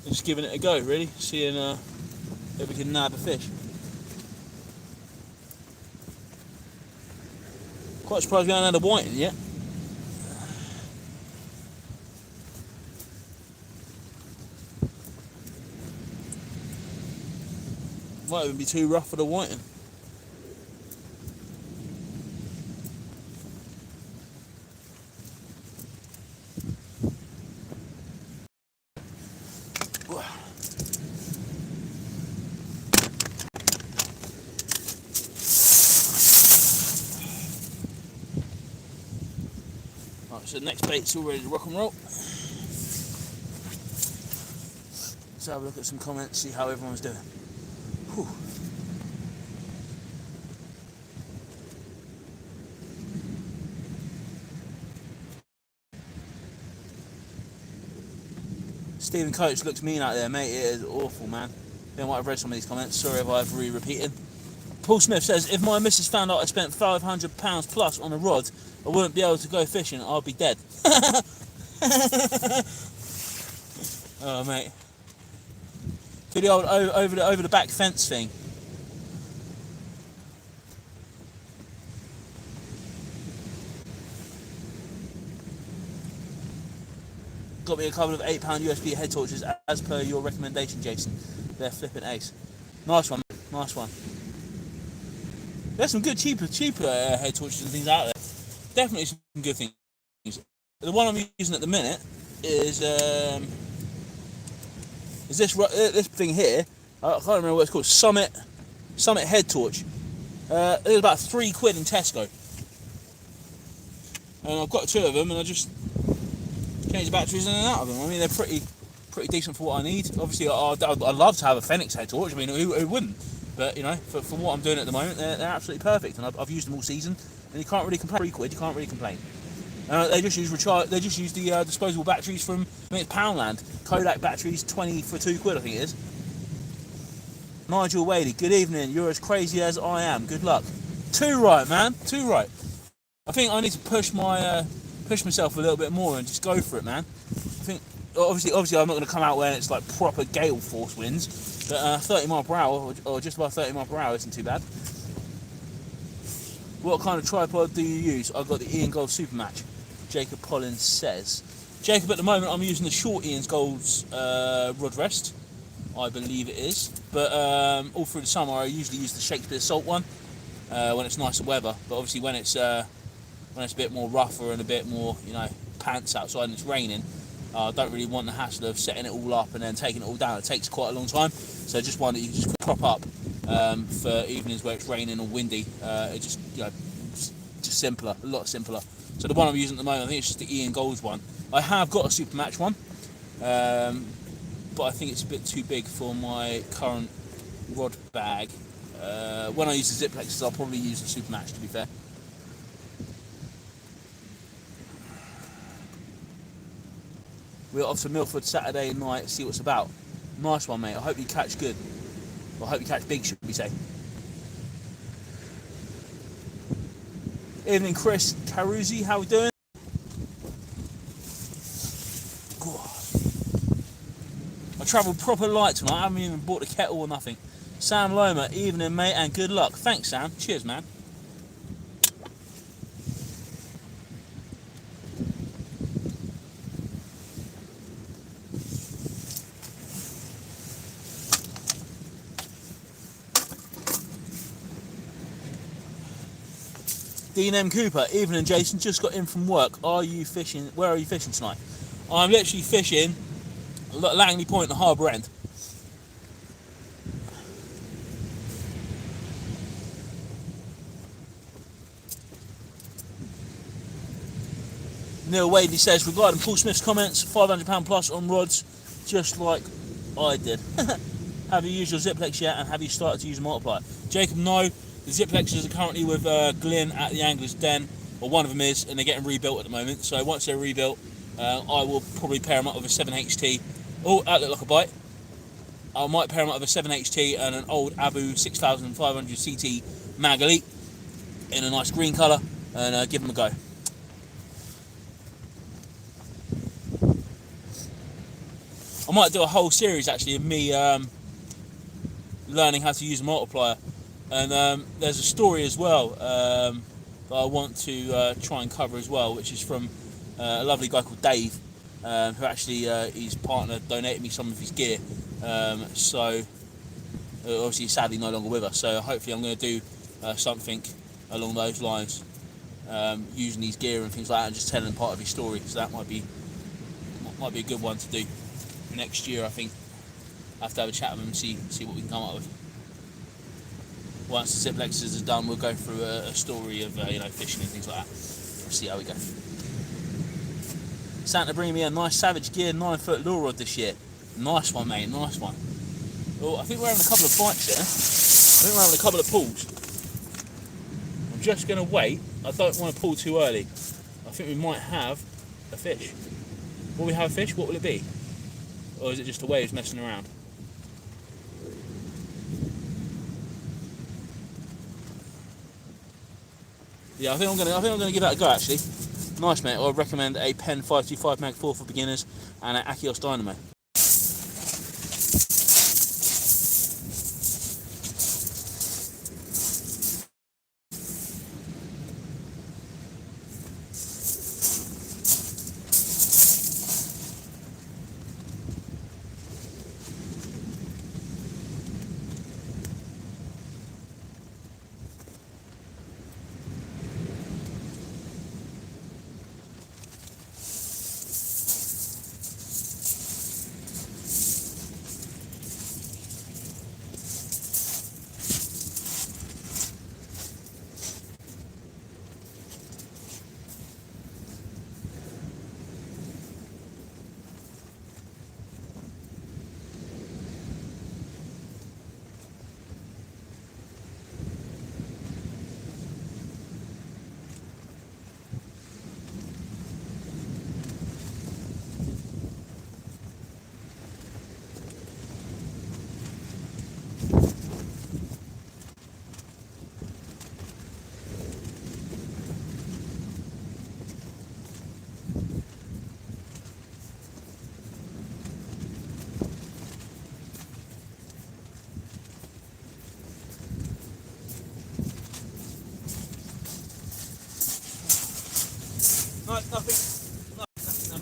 Just giving it a go, really, seeing if we can nab a fish. Quite surprised we haven't had a whiting yet. Might even be too rough for the whiting. Right, so the next bait's all ready to rock and roll. Let's have a look at some comments, see how everyone's doing. Whew. Stephen Coates looks mean out there, mate. It is awful, man. I might have read some of these comments. Sorry if I've repeated. Paul Smith says, if my missus found out I spent £500 plus on a rod, I wouldn't be able to go fishing. I'll be dead. Oh, mate. Do the old over the back fence thing. Got me a couple of £8 USB head torches as per your recommendation, Jason. They're flipping ace. Nice one, mate. Nice one. There's some good cheaper head torches and things out there. Definitely some good things. The one I'm using at the minute is this thing here. I can't remember what it's called. Summit head torch. It was about £3 in Tesco, and I've got 2 of them, and I just change the batteries in and out of them. I mean, they're pretty decent for what I need. Obviously, I'd love to have a Fenix head torch. I mean, who wouldn't? But you know, for what I'm doing at the moment, they're absolutely perfect, and I've used them all season, and you can't really complain. £3, you can't really complain. They just use the disposable batteries from, I think it's Poundland. Kodak batteries, 20 for £2, I think it is. Nigel Wadey, good evening. You're as crazy as I am. Good luck. 2 right, man. 2 right. I think I need to push myself a little bit more and just go for it, man. I think obviously I'm not going to come out when it's like proper gale force winds, but 30 mile per hour or just about 30 mile per hour isn't too bad. What kind of tripod do you use? I've got the Ian Gold Supermatch. Jacob Collins says. Jacob, at the moment I'm using the short Ian Gold's rod rest, I believe it is. But all through the summer I usually use the Shakespeare Salt one when it's nicer weather. But obviously when it's a bit more rougher and a bit more, you know, pants outside and it's raining, I don't really want the hassle of setting it all up and then taking it all down. It takes quite a long time. So just one that you can just prop up for evenings where it's raining or windy. It just, you know, just simpler, a lot simpler. So the one I'm using at the moment, I think it's just the Ian Gold's one. I have got a Supermatch one, but I think it's a bit too big for my current rod bag. When I use the Ziplexes, I'll probably use the Supermatch, to be fair. We're off to Milford Saturday night, see what's about. Nice one, mate. I hope you catch good. Or I hope you catch big, should we say. Evening, Chris Caruzzi. How we doing? I travelled proper light tonight. I haven't even bought a kettle or nothing. Sam Loma. Evening, mate, and good luck. Thanks, Sam. Cheers, man. Dean M. Cooper, evening Jason, just got in from work. Are you fishing? Where are you fishing tonight? I'm literally fishing Langley Point, the harbour end. Neil Wadley says, regarding Paul Smith's comments, £500 plus on rods, just like I did. Have you used your Ziplex yet, and have you started to use a multiplier? Jacob, no. The Ziplexes are currently with Glyn at the Angler's Den, or one of them is, and they're getting rebuilt at the moment. So once they're rebuilt, I will probably pair them up with a 7HT. Oh, that looked like a bite. I might pair them up with a 7HT and an old Abu 6500 CT Mag Elite in a nice green colour, and give them a go. I might do a whole series actually of me learning how to use a multiplier, and there's a story as well that I want to try and cover as well, which is from a lovely guy called Dave, who actually his partner donated me some of his gear, so obviously he's sadly no longer with us, so hopefully I'm going to do something along those lines, using his gear and things like that, and just telling part of his story. So that might be a good one to do next year. I think I have to have a chat with him and see what we can come up with. Once the Ziplexes are done, we'll go through a story of fishing and things like that. We'll see how we go. Santa bringing me a nice Savage Gear 9-foot lure rod this year. Nice one, mate, nice one. Well, I think we're having a couple of bites there. I think we're having a couple of pulls. I'm just going to wait. I don't want to pull too early. I think we might have a fish. Will we have a fish? What will it be? Or is it just the waves messing around? Yeah, I think I'm gonna give that a go actually. Nice, mate. I recommend a Penn 525 Mag 4 for beginners and an Achios Dynamo. No, nothing. No, nothing.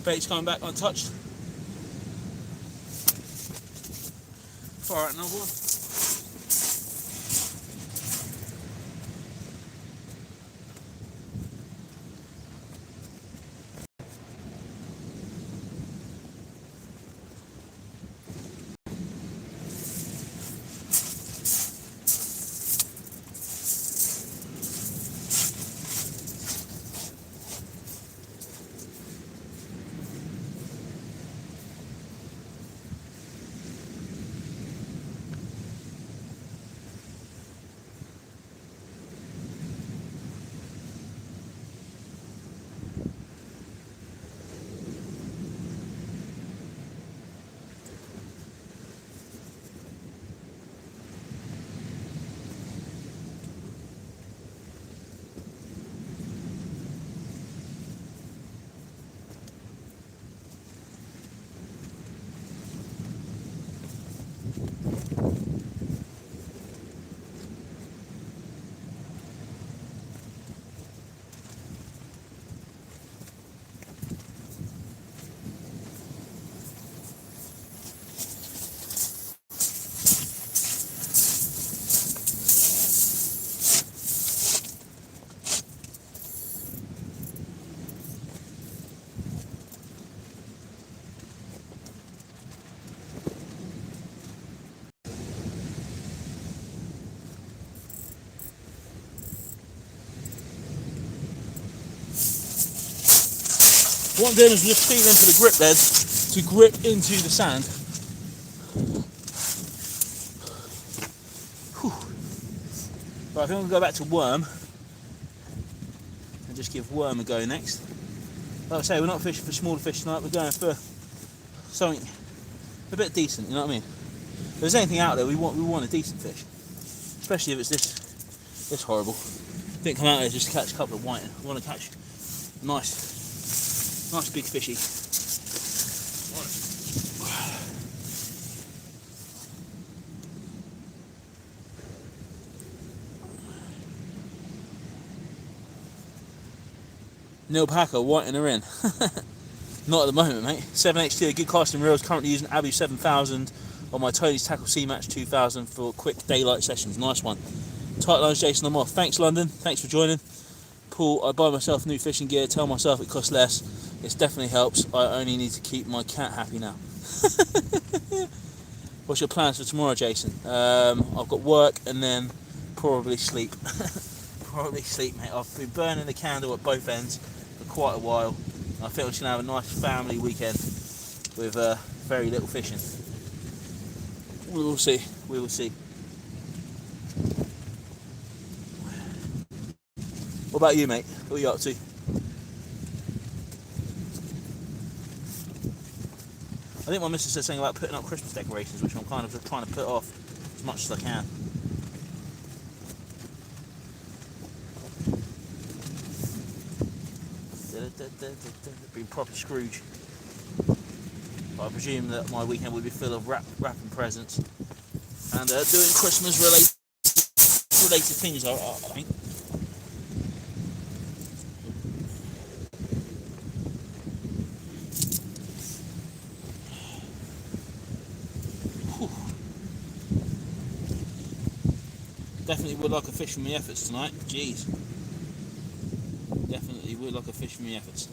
Bait's coming back untouched. Fire out another one. What I'm doing is just feeling for the grip bed to grip into the sand. Whew. Right, I think I'm going to go back to worm and just give worm a go next. Like I say, we're not fishing for smaller fish tonight, we're going for something a bit decent, you know what I mean? If there's anything out there, we want a decent fish. Especially if it's this horrible. Didn't come out here just to catch a couple of whiting. I want to catch nice big fishy. Neil Packer, whiting her in. Not at the moment, mate. 7HT, good casting reels. Currently using Abu 7000 on my Tony's Tackle C-Match 2000 for quick daylight sessions. Nice one. Tight lines, Jason, I'm off. Thanks, London. Thanks for joining. Paul, I buy myself new fishing gear. Tell myself it costs less. It definitely helps. I only need to keep my cat happy now. What's your plans for tomorrow, Jason? I've got work and then probably sleep. Probably sleep, mate. I've been burning the candle at both ends for quite a while. I think we're going to have a nice family weekend with very little fishing. We will see. We will see. What about you, mate? What are you up to? I think my missus said something about putting up Christmas decorations, which I'm kind of trying to put off as much as I can. Being proper Scrooge. But I presume that my weekend will be full of wrapping presents and doing Christmas related things, I think. Whew. Definitely would like a fish for my efforts tonight. Jeez. Definitely would like a fish for my efforts.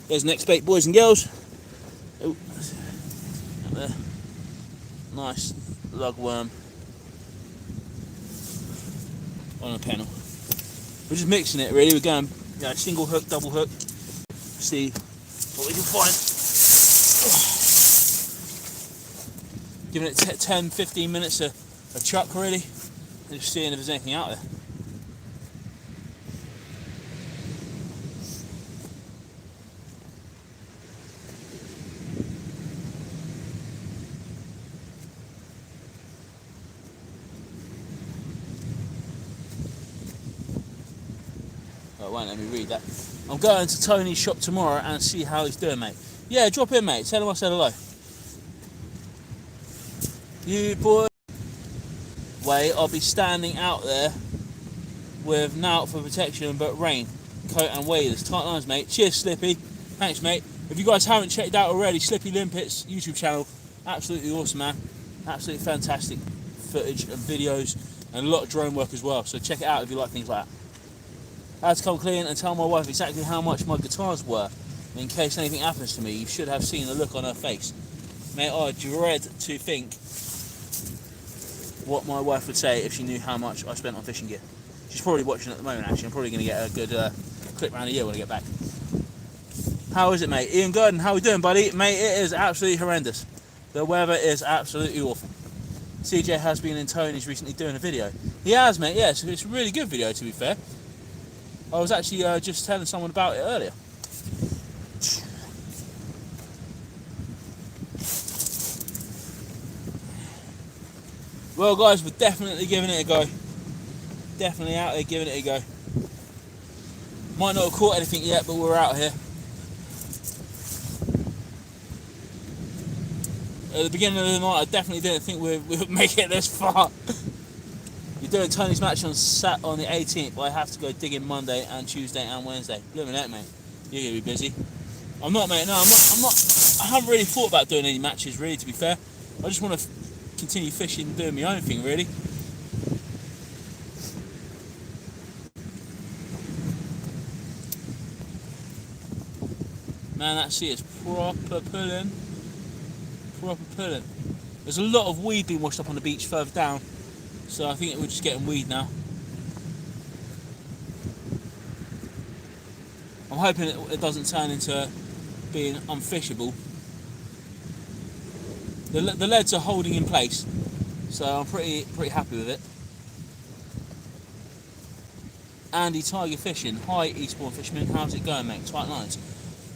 There's next bait, boys and girls. Oh, out there. Nice lugworm on a panel. We're just mixing it really. We're going, you know, single hook, double hook. See what we can find. Giving it 10-15 minutes a chuck really, and just seeing if there's anything out there. Oh, it won't let me read that. I'm going to Tony's shop tomorrow and see how he's doing, mate. Yeah, drop in, mate. Tell him I said hello. You boy. Way, I'll be standing out there with Nout for protection but rain, coat and waders. Tight lines, mate. Cheers, Slippy. Thanks, mate. If you guys haven't checked out already, Slippy Limpet's YouTube channel, absolutely awesome, man. Absolutely fantastic footage and videos and a lot of drone work as well. So check it out if you like things like that. I had to come clean and tell my wife exactly how much my guitar's were. In case anything happens to me, you should have seen the look on her face. Mate, I dread to think what my wife would say if she knew how much I spent on fishing gear. She's probably watching at the moment, actually. I'm probably going to get a good clip round the year when I get back. How is it, mate? Ian Gordon, how are we doing, buddy? Mate, it is absolutely horrendous. The weather is absolutely awful. CJ has been in Tony's recently doing a video. He has, mate, yeah. It's a really good video, to be fair. I was actually just telling someone about it earlier. Well, guys, we're definitely giving it a go. Definitely out there giving it a go. Might not have caught anything yet, but we're out here. At the beginning of the night, I definitely didn't think we would make it this far. You're doing Tony's match on the 18th, but I have to go digging Monday and Tuesday and Wednesday. Living it, mate. You're gonna be busy. I'm not, mate. No, I'm not. I haven't really thought about doing any matches, really. To be fair, I just want to continue fishing and doing my own thing, really. Man, that sea is proper pulling. Proper pulling. There's a lot of weed being washed up on the beach further down, so I think we're just getting weed now. I'm hoping it doesn't turn into being unfishable. The leads are holding in place, so I'm pretty happy with it. Andy Tiger Fishing. Hi Eastbourne fisherman, how's it going, mate? Tight lines.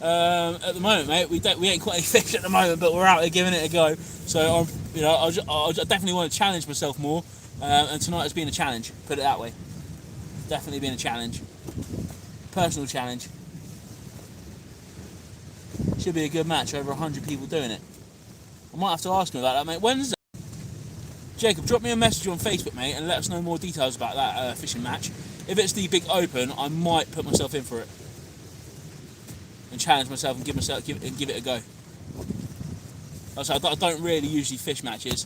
At the moment, mate, we ain't caught any fish at the moment, but we're out there giving it a go. So I definitely want to challenge myself more, and tonight has been a challenge. Put it that way. Definitely been a challenge. Personal challenge. Should be a good match. Over 100 people doing it. I might have to ask him about that, mate. When's that? Jacob, drop me a message on Facebook, mate, and let us know more details about that fishing match. If it's the big open, I might put myself in for it and challenge myself and give it a go. I don't really usually fish matches,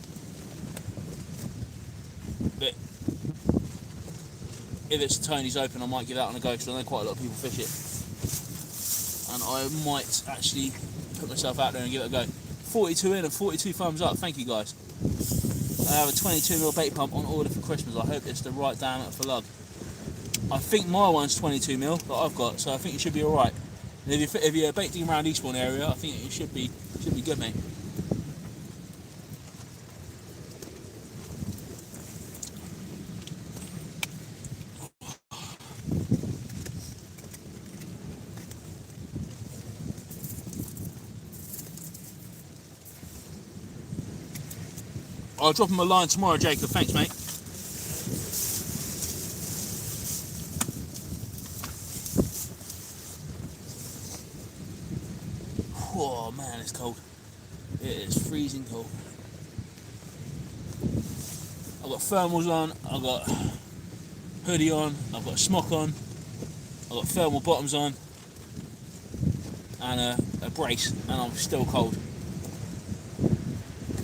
but if it's Tony's Open, I might give that on a go because I know quite a lot of people fish it, and I might actually put myself out there and give it a go. 42 in and 42 thumbs up. Thank you guys. I have a 22mm bait pump on order for Christmas. I hope it's the right diameter for lug. I think my one's 22mm that I've got, so I think it should be all right. And if you're baiting around Eastbourne area, I think it should be good, mate. I'll drop him a line tomorrow, Jacob. Thanks, mate. Oh man, it's cold. It is freezing cold. I've got thermals on, I've got hoodie on, I've got a smock on, I've got thermal bottoms on, and a brace, and I'm still cold.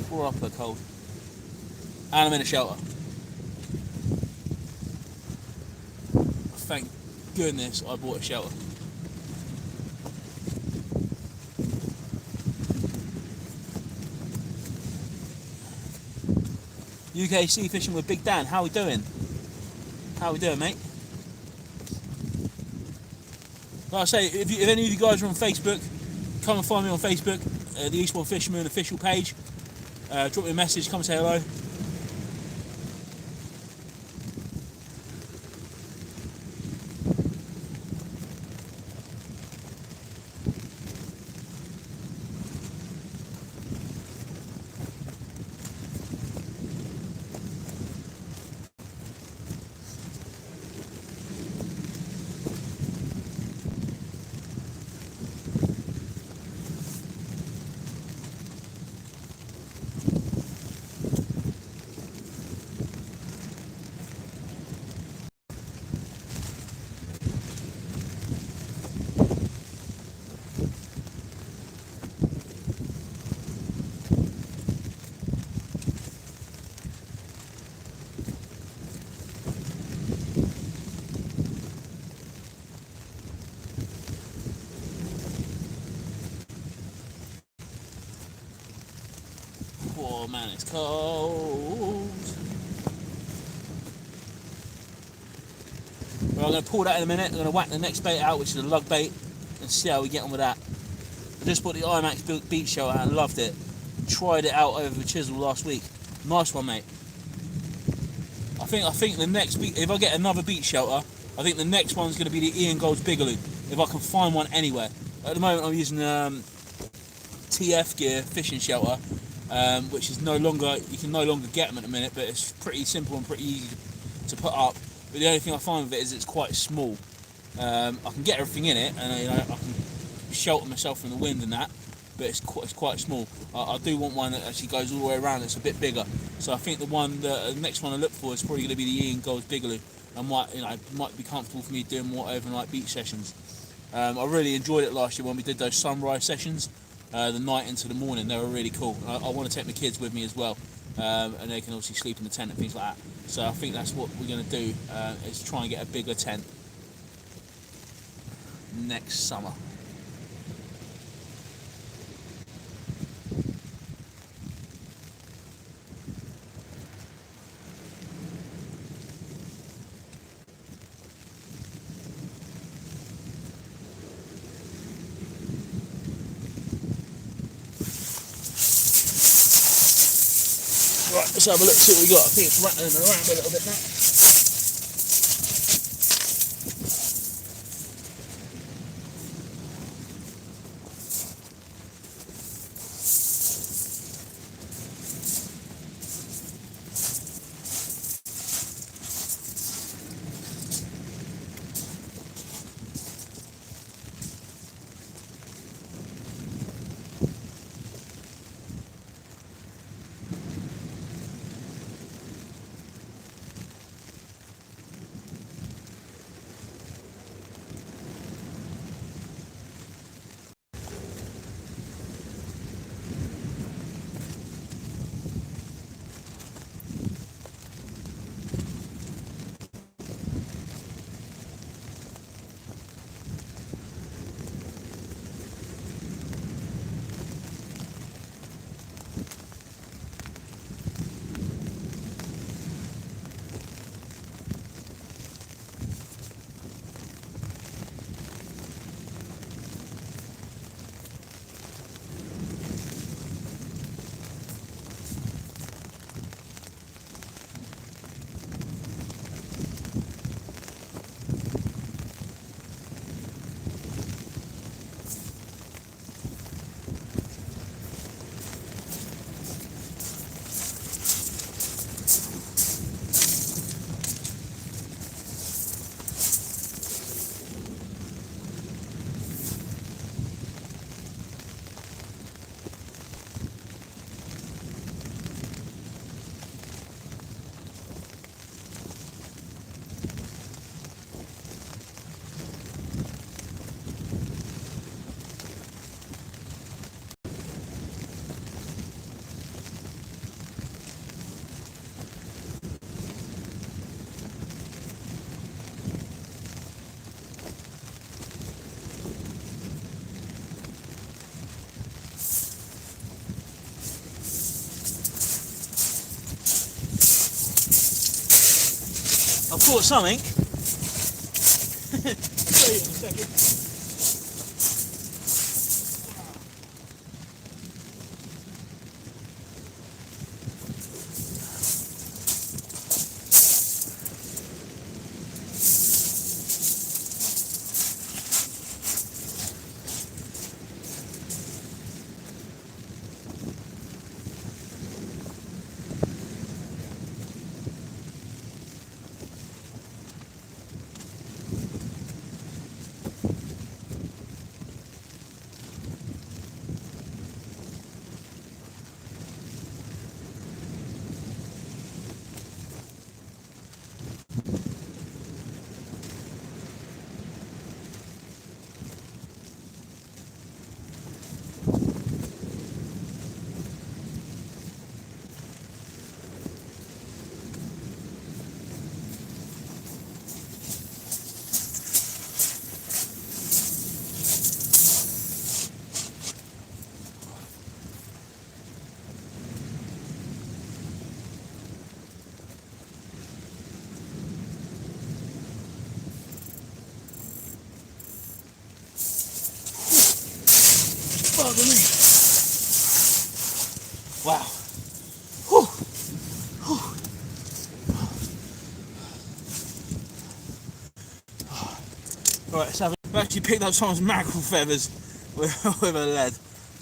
Proper cold. And I'm in a shelter. Thank goodness I bought a shelter. UK sea fishing with Big Dan. How we doing? How we doing, mate? Like I say, if any of you guys are on Facebook, come and find me on Facebook, the Eastbourne Fisherman official page. Drop me a message, come and say hello. Oh man, it's cold. Well, I'm going to pull that in a minute. I'm going to whack the next bait out, which is a lug bait, and see how we get on with that. I just bought the IMAX beach shelter and loved it. Tried it out over the chisel last week. Nice one, mate. I think the next beach, if I get another beach shelter, I think the next one's going to be the Ian Gold's Bigaloo, if I can find one anywhere. At the moment, I'm using TF gear fishing shelter. Which is you can no longer get them at the minute, but it's pretty simple and pretty easy to put up. But the only thing I find with it is it's quite small. I can get everything in it, and I can shelter myself from the wind and that, but it's quite small. I do want one that actually goes all the way around. It's a bit bigger. So I think the next one I look for is probably going to be the Ian Gold's Bigaloo. I might be comfortable for me doing more overnight beach sessions. I really enjoyed it last year when we did those sunrise sessions. The night into the morning, they were really cool. I want to take my kids with me as well, and they can obviously sleep in the tent and things like that. So I think that's what we're going to do, is try and get a bigger tent next summer. Let's have a look, see what we got. I think it's rattling around a little bit now. I've caught something. I'll show you in a second. Wow. Whew. Whew. Right, so I've actually picked up someone's mackerel feathers with a lead.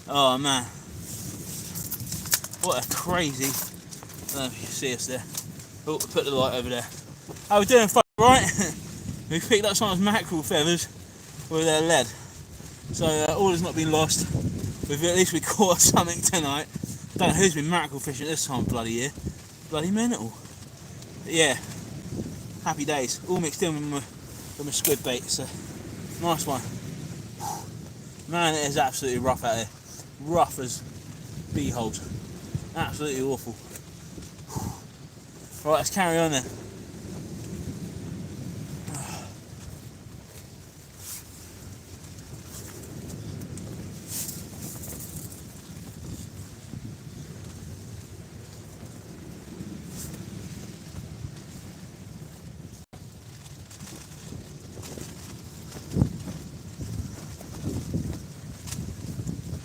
Oh man. What a crazy. I don't know if you can see us there. Oh, put the light over there. How we doing, folks? Right? We've picked up someone's mackerel feathers with their lead. So all has not been lost. At least we caught something tonight. Don't know who's been mackerel fishing this time of bloody year. Bloody mental. But yeah, happy days. All mixed in with my squid bait. So nice one. Man, it is absolutely rough out here. Rough as beeholes. Absolutely awful. Right, let's carry on then.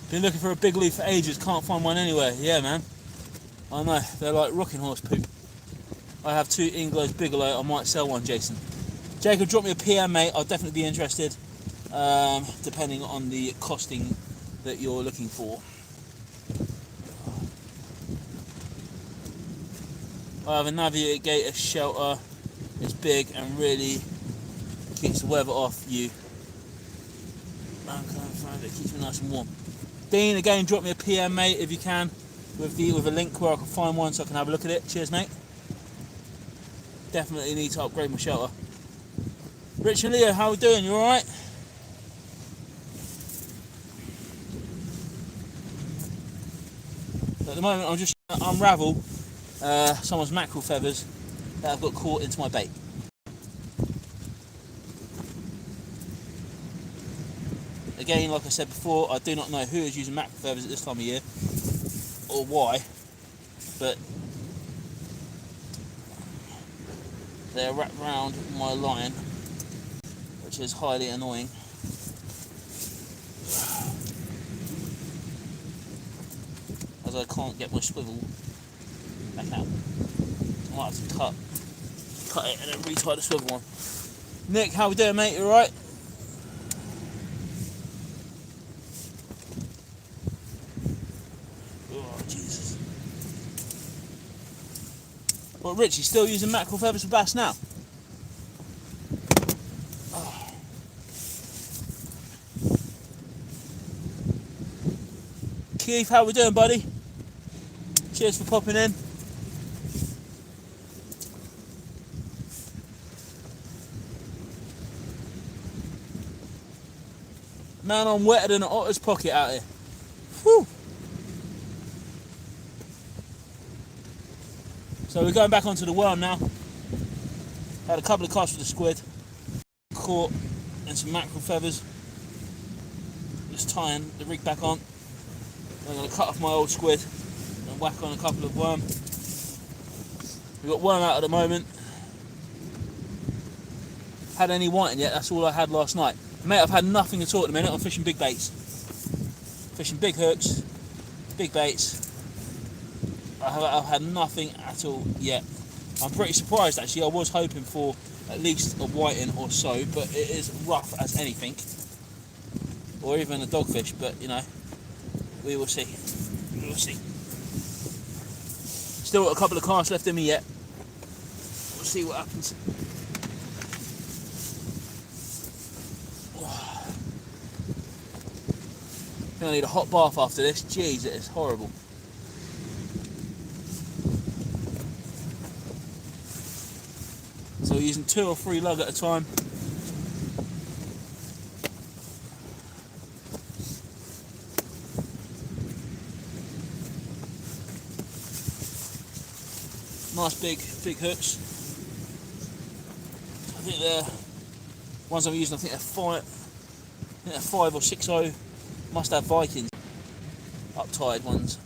Been looking for a big leaf for ages, can't find one anywhere. Yeah, man. I know, they're like rocking horse poop. I have 2 Inglos Bigelow, I might sell one, Jason. Jacob, drop me a PM, mate, I'll definitely be interested, depending on the costing that you're looking for. I have a navigator shelter, it's big and really keeps the weather off you. It keeps me nice and warm. Dean, again, drop me a PM, mate, if you can, with a link where I can find one so I can have a look at it. Cheers, mate. Definitely need to upgrade my shelter. Rich and Leo, how are we doing? You alright? At the moment, I'm just trying to unravel someone's mackerel feathers that I've got caught into my bait. Again, like I said before, I do not know who is using mackerel feathers at this time of year or why, but they're wrapped around my line, which is highly annoying. As I can't get my swivel back out. I might have to cut it and then retie the swivel on. Nick, how we doing, mate? You alright? Oh, Jesus. Well, Rich, you still using mackerel feathers for bass now? Oh. Keith, how we doing, buddy? Cheers for popping in. Man, I'm wetter than an otter's pocket out here. Whew. So we're going back onto the worm now. Had a couple of casts with the squid. Caught in some mackerel feathers. Just tying the rig back on. I'm going to cut off my old squid and whack on a couple of worm. We've got worm out at the moment. Had any whiting yet? That's all I had last night. Mate, I've had nothing at all at the minute. I'm fishing big baits. Fishing big hooks, big baits. I've had nothing at all yet. I'm pretty surprised actually. I was hoping for at least a whiting or so, but it is rough as anything. Or even a dogfish, but you know, we will see. We will see. Still got a couple of casts left in me yet. We'll see what happens. I think I need a hot bath after this. Jeez, it is horrible. So we're using 2 or 3 lug at a time. Nice big hooks. I think they're ones I'm using. I think they're 5 or 6.0. Must have Vikings. Up-tied ones.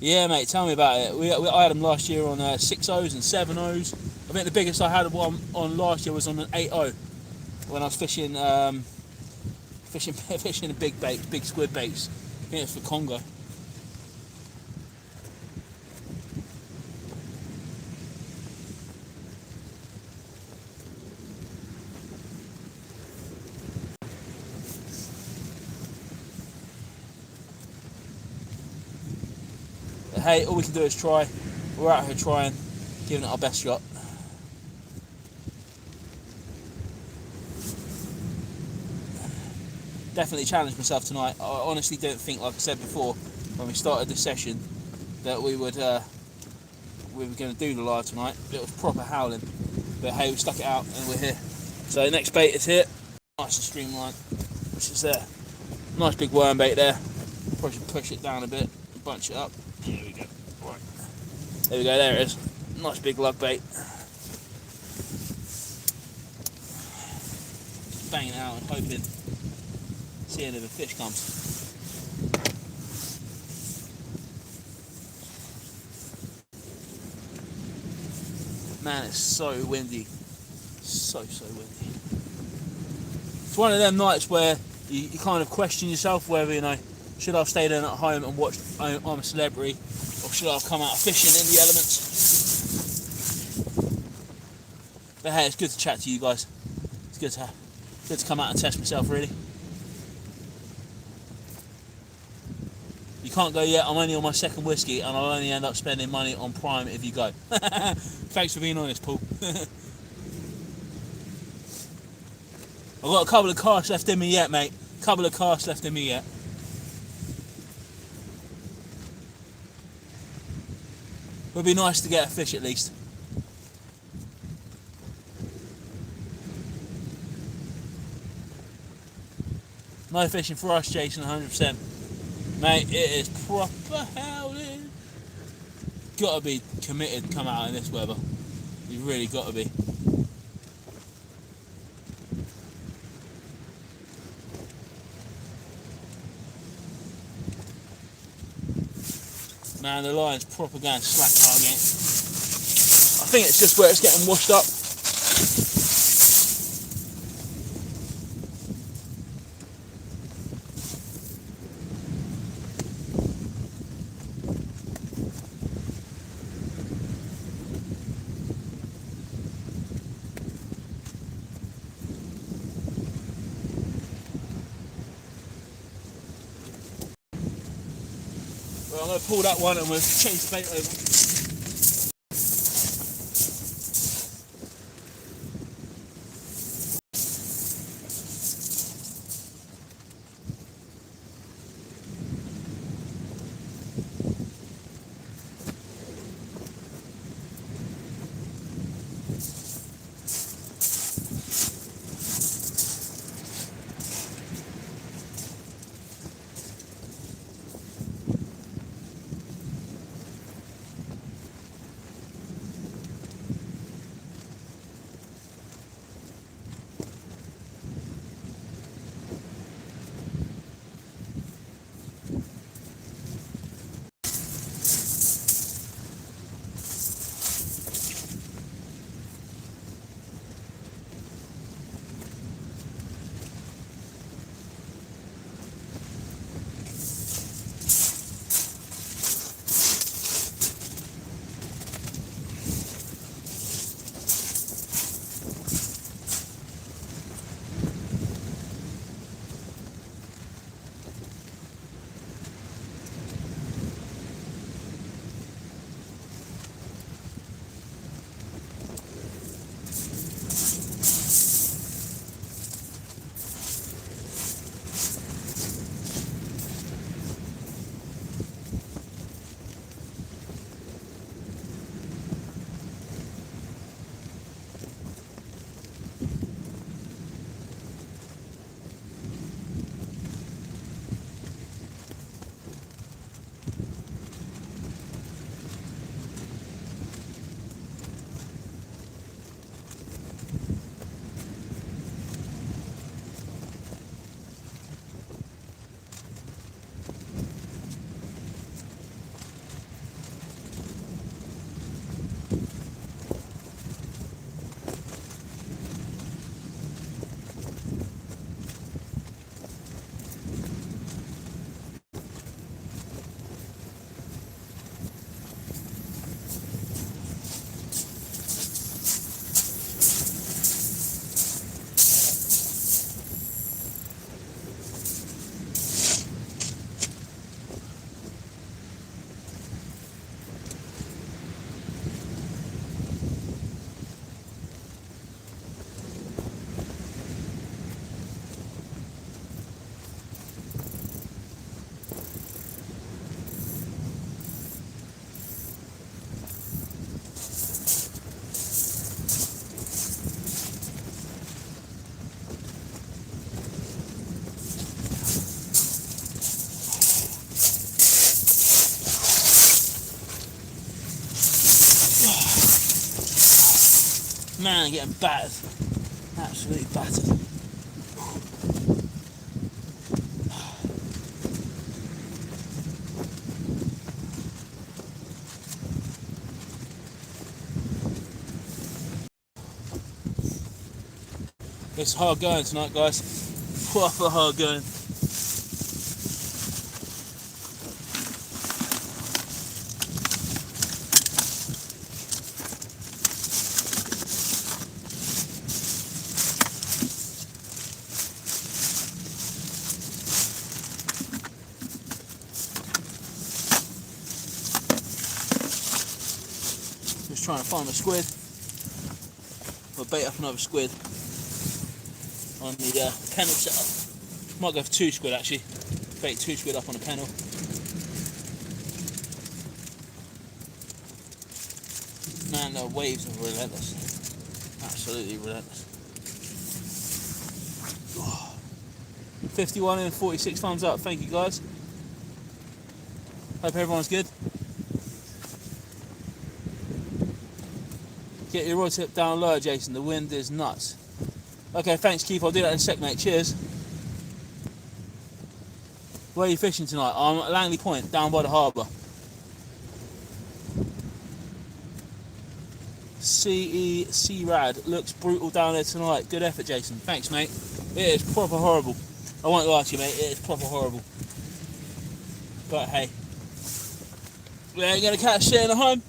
Yeah, mate, tell me about it. I had them last year on 6.0s and 7.0s. I think the biggest I had one on last year was on an 8.0 when I was fishing fishing the big baits, big squid baits. I think it's for Congo. But hey, all we can do is try. We're out here trying, giving it our best shot. Definitely challenged myself tonight. I honestly didn't think, like I said before, when we started this session, that we were going to do the live tonight. It was proper howling, but hey, we stuck it out and we're here. So next bait is here. Nice and streamlined, which is there. Nice big worm bait there. Probably should push it down a bit, bunch it up. Here we go. Right. There we go. There it is. Nice big lug bait. Just banging it out and hoping. Seeing if a fish comes. Man, it's so windy. So windy. It's one of them nights where you kind of question yourself whether, you know, should I have stayed in at home and watched I'm a Celebrity, or should I have come out fishing in the elements? But hey, it's good to chat to you guys. It's good to come out and test myself, really. You can't go yet. I'm only on my second whiskey, and I'll only end up spending money on Prime if you go. Thanks for being honest, Paul. I've got a couple of casts left in me yet, mate. Couple of casts left in me yet. Would be nice to get a fish at least. No fishing for us, Jason, 100%. Mate, it is proper howling. Gotta be committed to come out in this weather. You've really gotta be. Man, the line's proper going slack now again. I think it's just where it's getting washed up. Well, I'm going to pull that one and we'll change the bait over. Man, getting battered. Absolutely battered. It's hard going tonight, guys. Proper hard going. Just trying to find a squid. I'll bait up another squid on the pennel setup. Might go for 2 squid actually. Bait 2 squid up on a pennel. Man, the waves are relentless. Absolutely relentless. 51 and 46 thumbs up. Thank you, guys. Hope everyone's good. Get your rod tip down lower, Jason. The wind is nuts. Okay, thanks, Keith. I'll do that in a sec, mate. Cheers. Where are you fishing tonight? I'm at Langley Point, down by the harbour. C-Rad. Looks brutal down there tonight. Good effort, Jason. Thanks, mate. It is proper horrible. I won't lie to you, mate. It is proper horrible. But hey, we ain't going to catch shit in the home.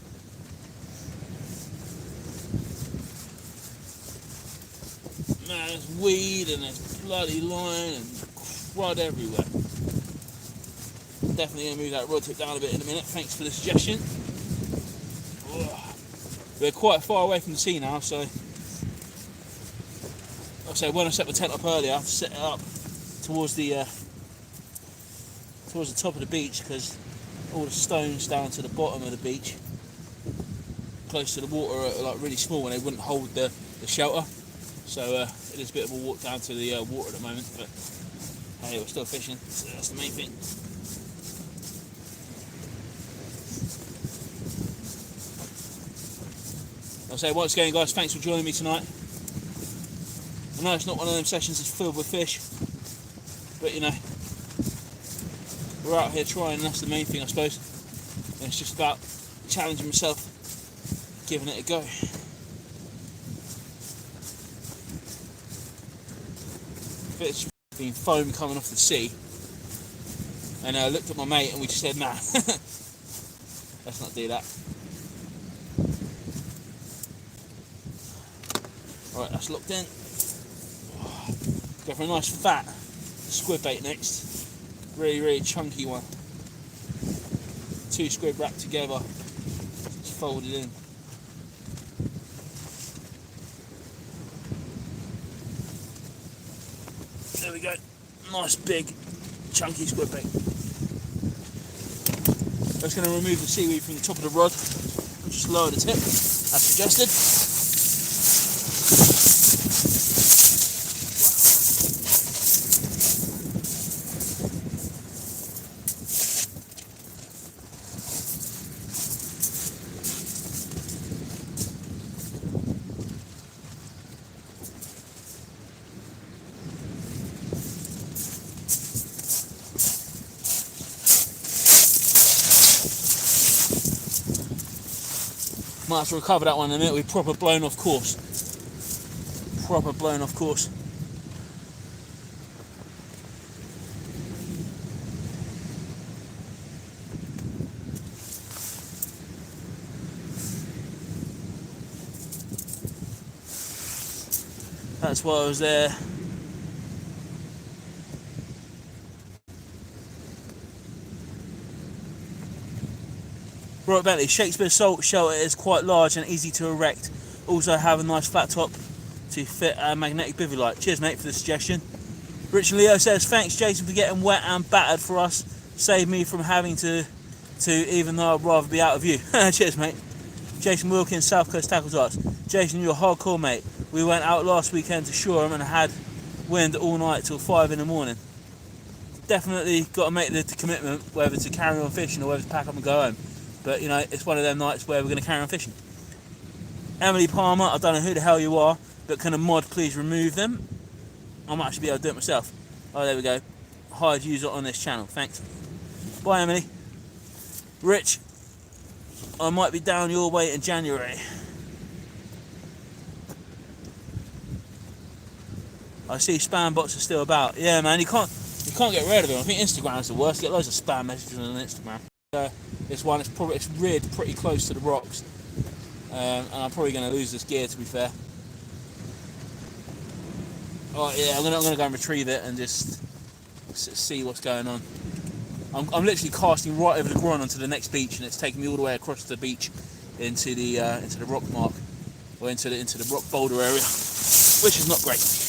Man, there's weed and there's bloody line and crud everywhere. Definitely going to move that rod tip down a bit in a minute. Thanks for the suggestion. We're quite far away from the sea now, so like I say, when I set my tent up earlier, I have to set it up towards the top of the beach, because all the stones down to the bottom of the beach, close to the water, are like really small and they wouldn't hold the shelter. So it is a bit of a walk down to the water at the moment, but hey, we're still fishing, so that's the main thing. I'll say once again, guys, thanks for joining me tonight. I know it's not one of them sessions that's filled with fish, but you know, we're out here trying, and that's the main thing, I suppose. And it's just about challenging myself, giving it a go. It's been foam coming off the sea, and I looked at my mate and we just said, nah, let's not do that. Alright, that's locked in. Go for a nice fat squid bait next. Really, really chunky one. 2 squid wrapped together, just folded in. There we go. Nice big chunky squid bait. Just going to remove the seaweed from the top of the rod and just lower the tip as suggested. Might have to recover that one in a minute. We've proper blown off course. Proper blown off course. That's why I was there. Right, Bentley, Shakespeare Salt Shelter is quite large and easy to erect. Also have a nice flat top to fit a magnetic bivy light. Cheers, mate, for the suggestion. Rich and Leo says, thanks, Jason, for getting wet and battered for us. Saved me from having to even though I'd rather be out of you. Cheers, mate. Jason Wilkins, South Coast Tackles Arts. Jason, you're hardcore, mate. We went out last weekend to Shoreham and had wind all night till 5 in the morning. Definitely got to make the commitment whether to carry on fishing or whether to pack up and go home. But, you know, it's one of them nights where we're going to carry on fishing. Emily Palmer, I don't know who the hell you are, but can a mod please remove them? I might actually be able to do it myself. Oh, there we go. Hired user on this channel. Thanks. Bye, Emily. Rich, I might be down your way in January. I see spam bots are still about. Yeah, man, you can't get rid of them. I think Instagram's the worst. You get loads of spam messages on Instagram. This one, it's reared pretty close to the rocks, and I'm probably going to lose this gear, to be fair. Oh yeah, I'm gonna go and retrieve it and just see what's going on. I'm literally casting right over the groin onto the next beach, and it's taking me all the way across the beach into the rock mark, or into the rock boulder area, which is not great.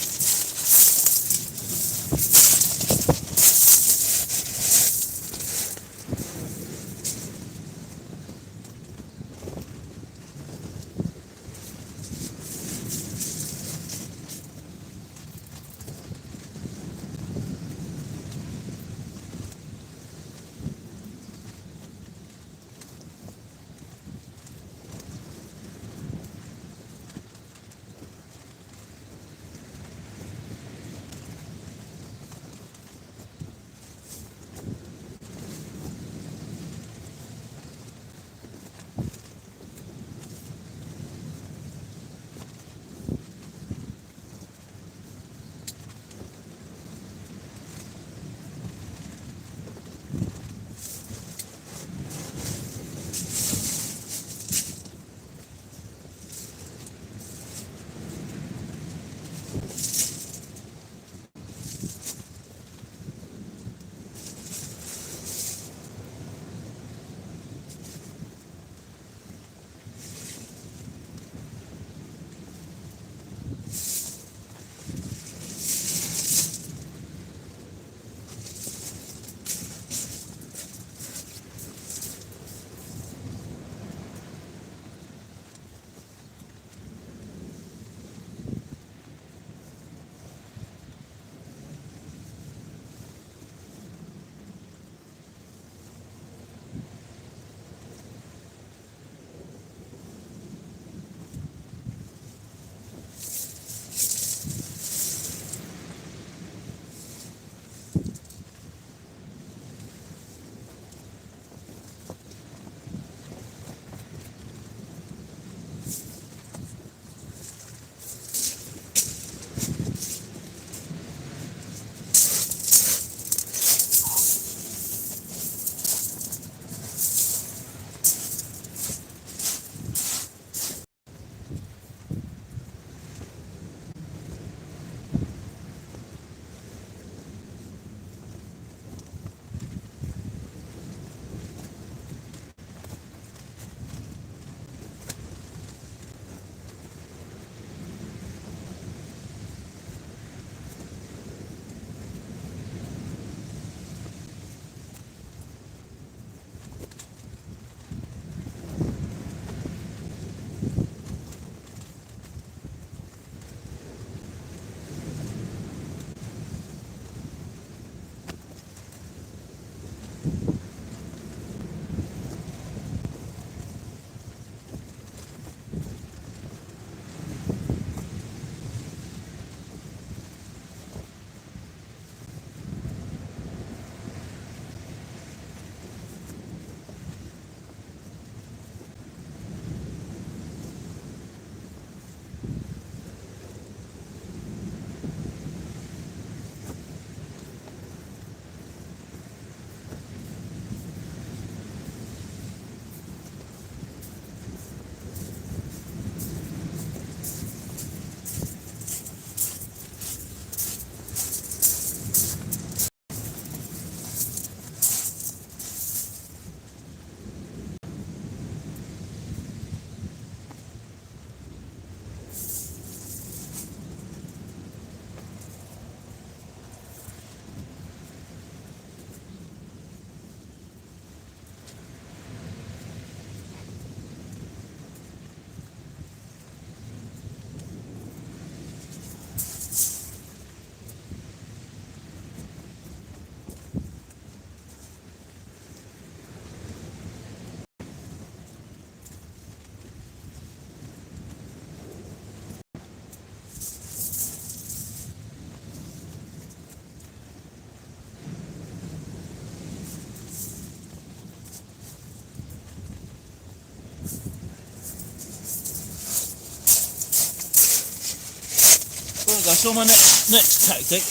Right guys, so my next tactic,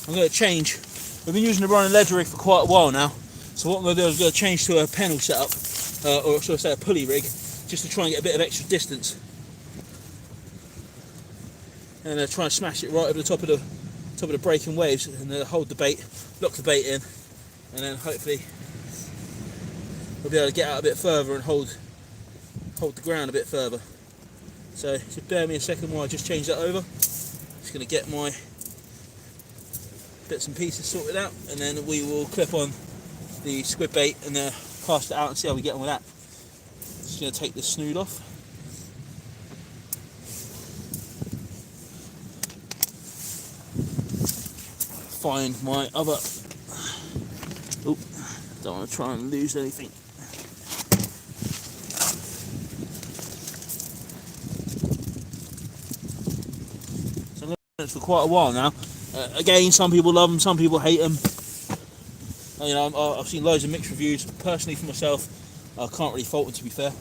I'm going to change. We've been using the running ledger rig for quite a while now, so what I'm going to do is I'm going to change to a pennel setup, or should I say a pulley rig, just to try and get a bit of extra distance. And try and smash it right over the top of the breaking waves, and hold the bait, lock the bait in, and then hopefully we'll be able to get out a bit further and hold the ground a bit further. So just bear me a second while I just change that over. Just going to get my bits and pieces sorted out, and then we will clip on the squid bait and cast it out and see how we get on with that. Just going to take this snood off. Find my other. Oh, don't want to try and lose anything. So I've done this for quite a while now. Again, some people love them, some people hate them. You know, I've seen loads of mixed reviews. Personally, for myself, I can't really fault them, to be fair.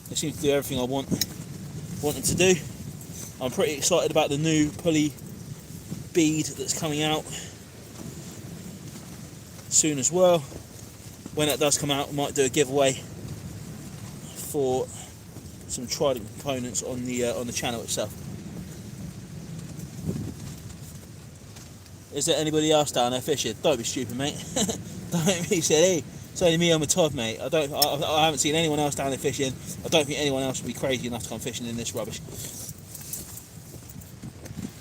They seem to do everything I want them to do. I'm pretty excited about the new pulley bead that's coming out soon as well. When that does come out, I might do a giveaway for some Trident components on the channel itself. Is there anybody else down there fishing? Don't be stupid, mate. Don't be silly. It's only me on the Todd, mate. I haven't seen anyone else down there fishing. I don't think anyone else would be crazy enough to come fishing in this rubbish.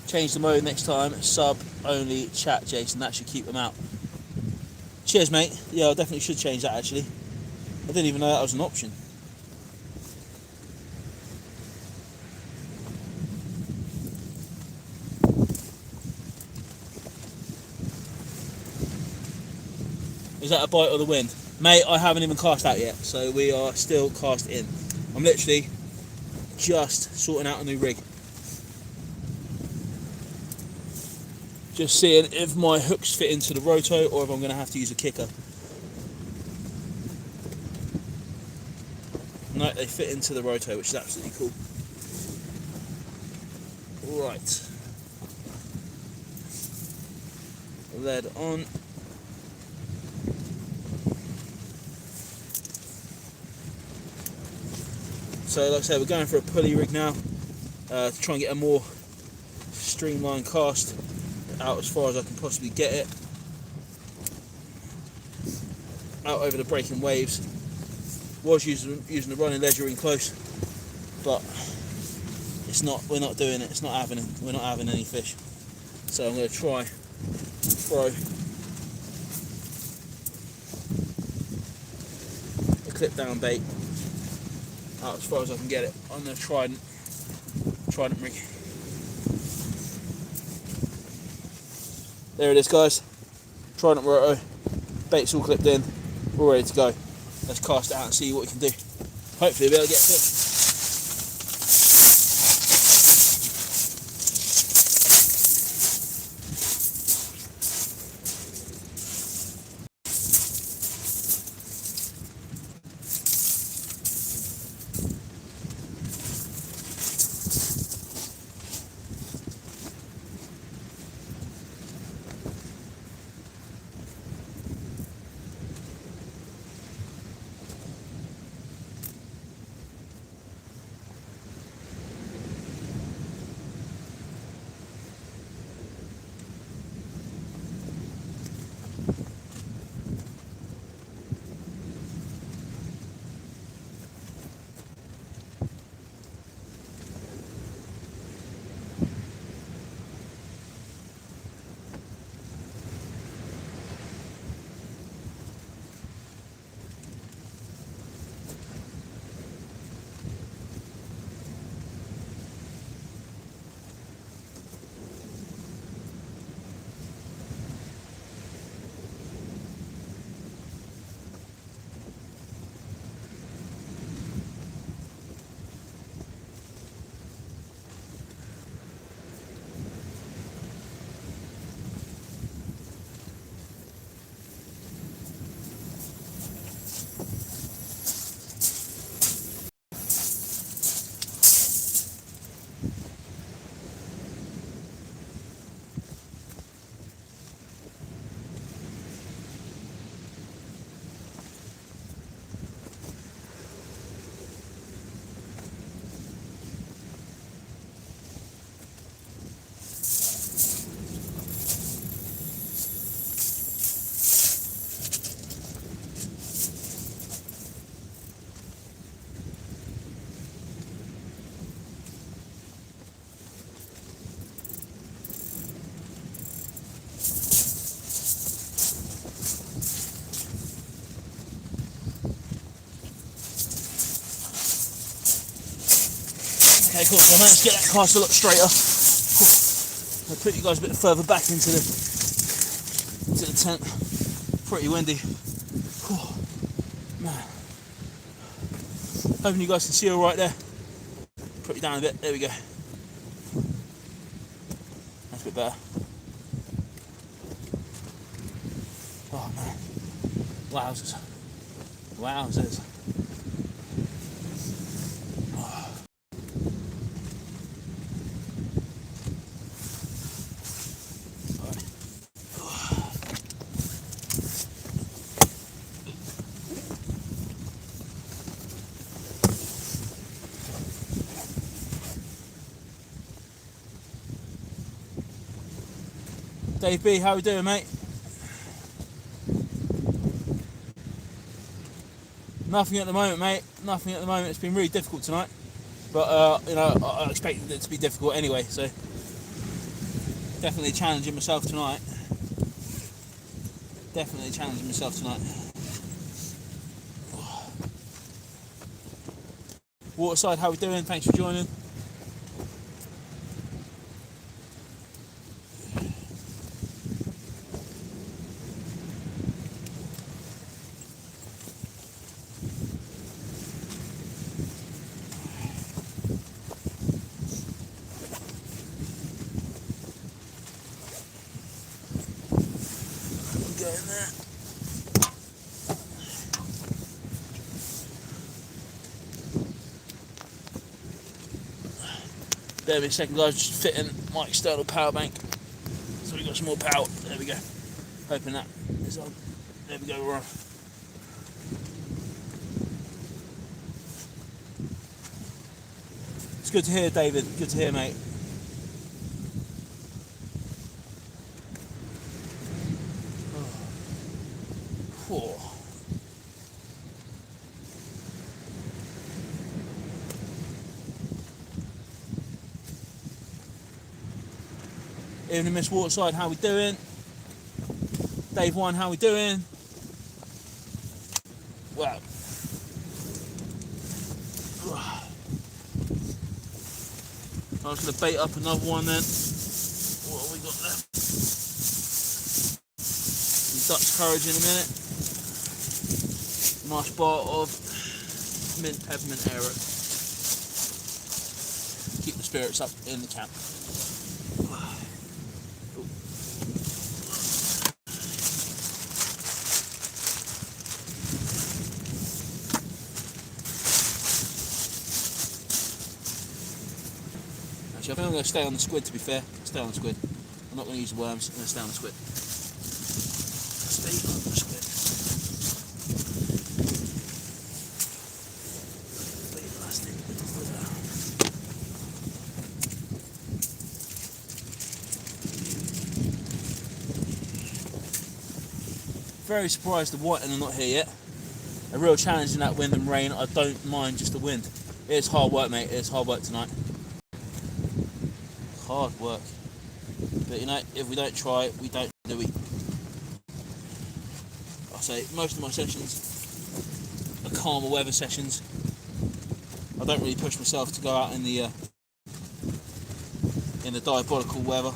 Change the mode next time. Sub only chat, Jason. That should keep them out. Cheers, mate. Yeah, I definitely should change that, actually. I didn't even know that was an option. Is that a bite of the wind? Mate, I haven't even cast out yet, so we are still cast in. I'm literally just sorting out a new rig. Just seeing if my hooks fit into the roto or if I'm going to have to use a kicker. No, they fit into the roto, which is absolutely cool. Right. Lead on. So like I said, we're going for a pulley rig now to try and get a more streamlined cast out as far as I can possibly get it. Out over the breaking waves. Was using the running ledger in close, but it's not. We're not doing it. It's not having. We're not having any fish. So I'm going to try throw a clip down bait out as far as I can get it on the Trident rig. There it is, guys. Trident roto, bait's all clipped in, we're ready to go. Let's cast it out and see what we can do. Hopefully we'll be able to get a fish. Okay, cool. So I managed to get that cast a lot straighter. I'll put you guys a bit further back into the tent. Pretty windy. Man. Hoping you guys can see all right there. Put you down a bit. There we go. That's a bit better. Oh man. Wowzers. Wowzers. Dave B, how we doing, mate? Nothing at the moment, mate. Nothing at the moment. It's been really difficult tonight, but you know, I expected it to be difficult anyway. So definitely challenging myself tonight. Definitely challenging myself tonight. Waterside, how we doing? Thanks for joining. There we go, second guys, just fitting my external power bank. So we've got some more power. There we go. Hoping that is on. There we go, we're on. It's good to hear, David. Good to hear, mate. Oh. Evening, Miss Waterside, how we doing? Dave One, how we doing? Wow. I was going to bait up another one then. What have we got left? Some Dutch courage in a minute. Nice bar of mint peppermint arrow. Keep the spirits up in the camp. I think I'm going to stay on the squid, to be fair. Stay on the squid. I'm not going to use the worms, I'm going to stay on the squid. Stay on the squid. Very surprised the whiting are not here yet. A real challenge in that wind and rain. I don't mind just the wind. It's hard work, mate. It's hard work tonight. Hard work, but you know, if we don't try it, we don't do it. I say most of my sessions are calmer weather sessions. I don't really push myself to go out in the diabolical weather.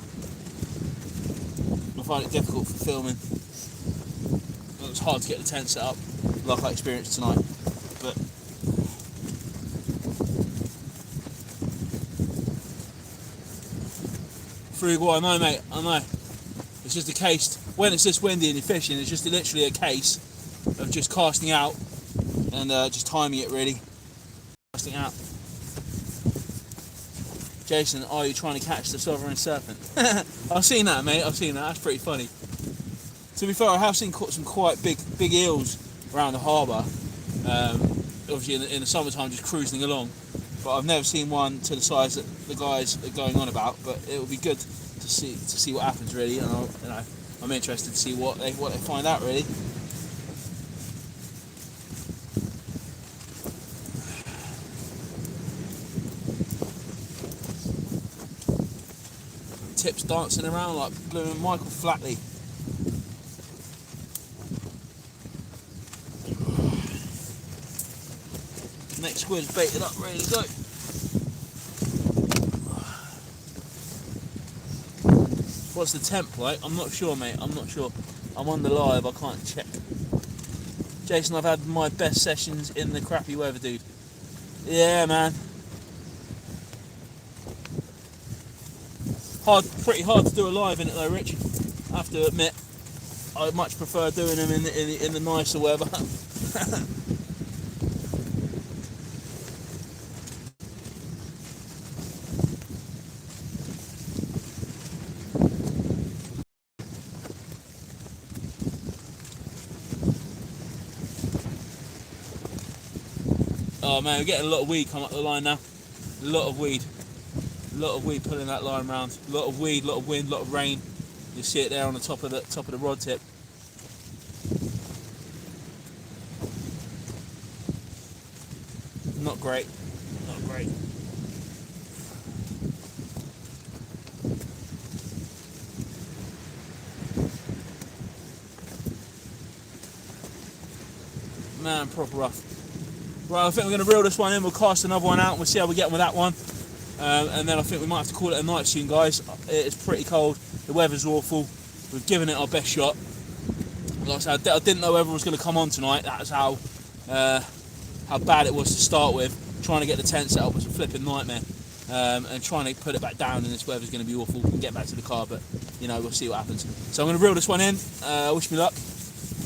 I find it difficult for filming. It's hard to get the tent set up like I experienced tonight, but Frugal, I know, mate, I know. It's just a case, when it's this windy and you're fishing, it's just literally a case of just casting out and just timing it, really. Casting out. Jason, are you trying to catch the sovereign serpent? I've seen that, mate, I've seen that. That's pretty funny. To be fair, I have seen some quite big eels around the harbour. Obviously in the summertime, just cruising along. But I've never seen one to the size that the guys are going on about. But it will be good to see what happens, really. And I'm interested to see what they find out, really. Tips dancing around like Blue and Michael Flatley. Next squid's baited up, ready to go. What's the temp like? I'm not sure, mate. I'm not sure. I'm on the live. I can't check. Jason, I've had my best sessions in the crappy weather, dude. Yeah, man. Pretty hard to do a live in it though, Rich. I have to admit, I much prefer doing them in the nicer weather. Oh man, we're getting a lot of weed come up the line now. A lot of weed. A lot of weed pulling that line round. A lot of weed, a lot of wind, a lot of rain. You see it there on the top of the rod tip. Not great. Not great. Man, proper rough. Right, I think we're going to reel this one in. We'll cast another one out and we'll see how we get on with that one. And then I think we might have to call it a night soon, guys. It's pretty cold. The weather's awful. We've given it our best shot. Like I said, I didn't know whether it was going to come on tonight. That's how bad it was to start with. Trying to get the tent set up was a flipping nightmare. And trying to put it back down in this weather is going to be awful. We'll get back to the car, but you know, we'll see what happens. So I'm going to reel this one in. Wish me luck.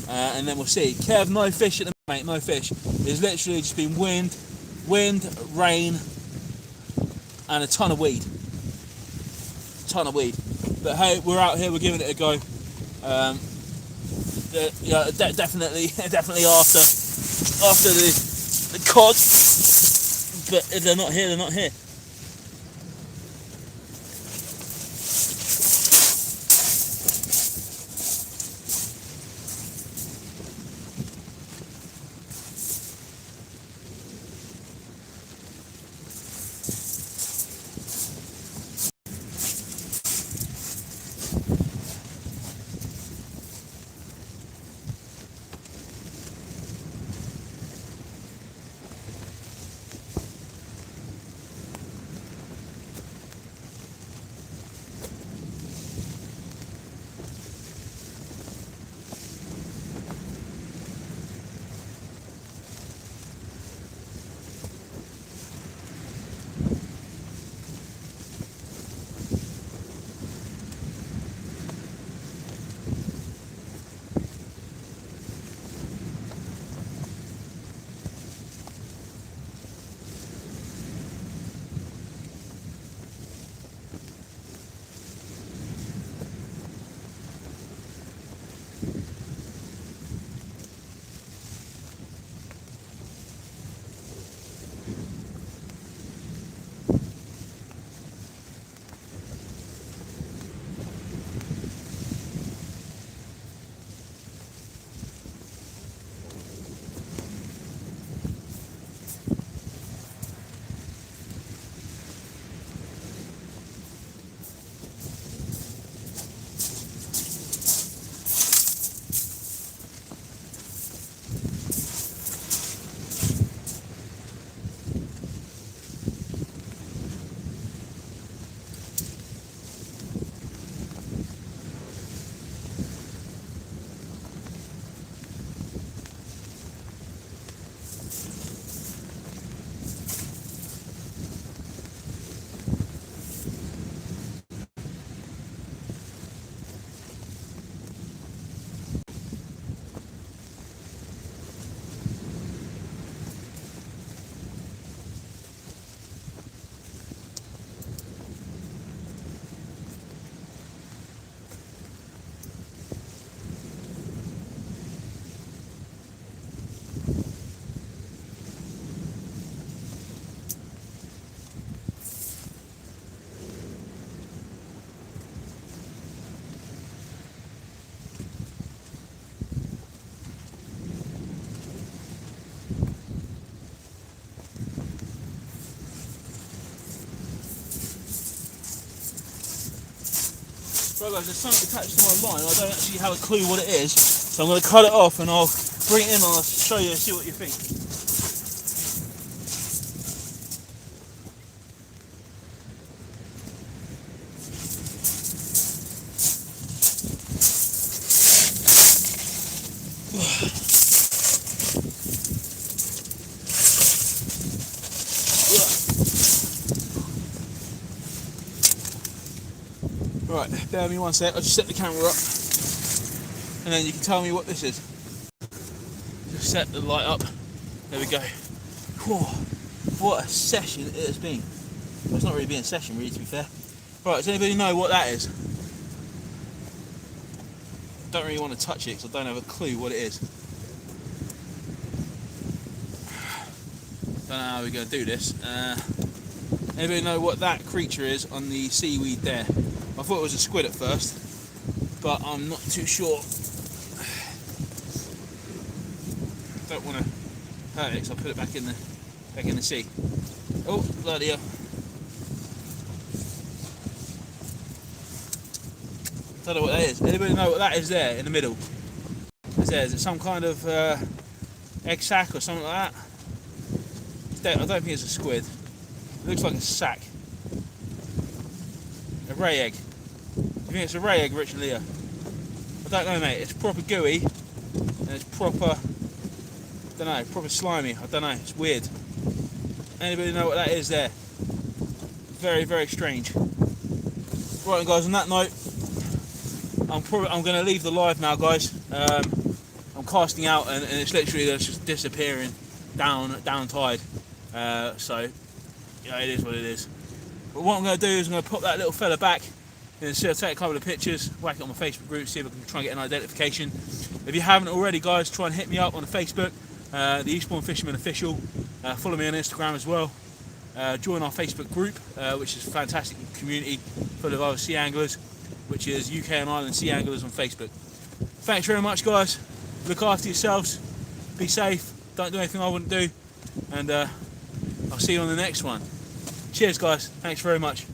And then we'll see. Kev, no fish at the moment, mate, no fish. There's literally just been wind, rain, and a ton of weed. But hey, we're out here, we're giving it a go. Yeah, definitely after the cod. But if they're not here, they're not here. Right guys, there's something attached to my line. I don't actually have a clue what it is, so I'm going to cut it off and I'll bring it in and I'll show you and see what you think. Right, bear with me one sec, I'll just set the camera up and then you can tell me what this is. Just set the light up, there we go. Whew, what a session it has been. Well, it's not really been a session really, to be fair. Right, does anybody know what that is? I don't really want to touch it because I don't have a clue what it is. Don't know how we're going to do this. Anybody know what that creature is on the seaweed there? I thought it was a squid at first, but I'm not too sure. Don't want to hurt it, so I'll put it back in the sea. Oh, bloody hell. Don't know what that is. Anybody know what that is there in the middle? Is it some kind of egg sac or something like that? I don't think it's a squid. It looks like a sack. A ray egg. You think it's a ray egg, Rich and Leah? I don't know, mate. It's proper gooey and it's proper, I don't know, proper slimy. I don't know. It's weird. Anybody know what that is there? Very, very strange. Right, guys. On that note, I'm going to leave the live now, guys. I'm casting out, and it's literally just disappearing down tide. So yeah, it is what it is. But what I'm going to do is I'm going to pop that little fella back, and so I'll take a couple of pictures, whack it on my Facebook group, see if I can try and get an identification. If you haven't already, guys, try and hit me up on the Facebook, the Eastbourne Fisherman Official. Follow me on Instagram as well. Join our Facebook group, which is a fantastic community full of other sea anglers, which is UK and Ireland Sea Anglers on Facebook. Thanks very much, guys. Look after yourselves. Be safe. Don't do anything I wouldn't do. And I'll see you on the next one. Cheers, guys. Thanks very much.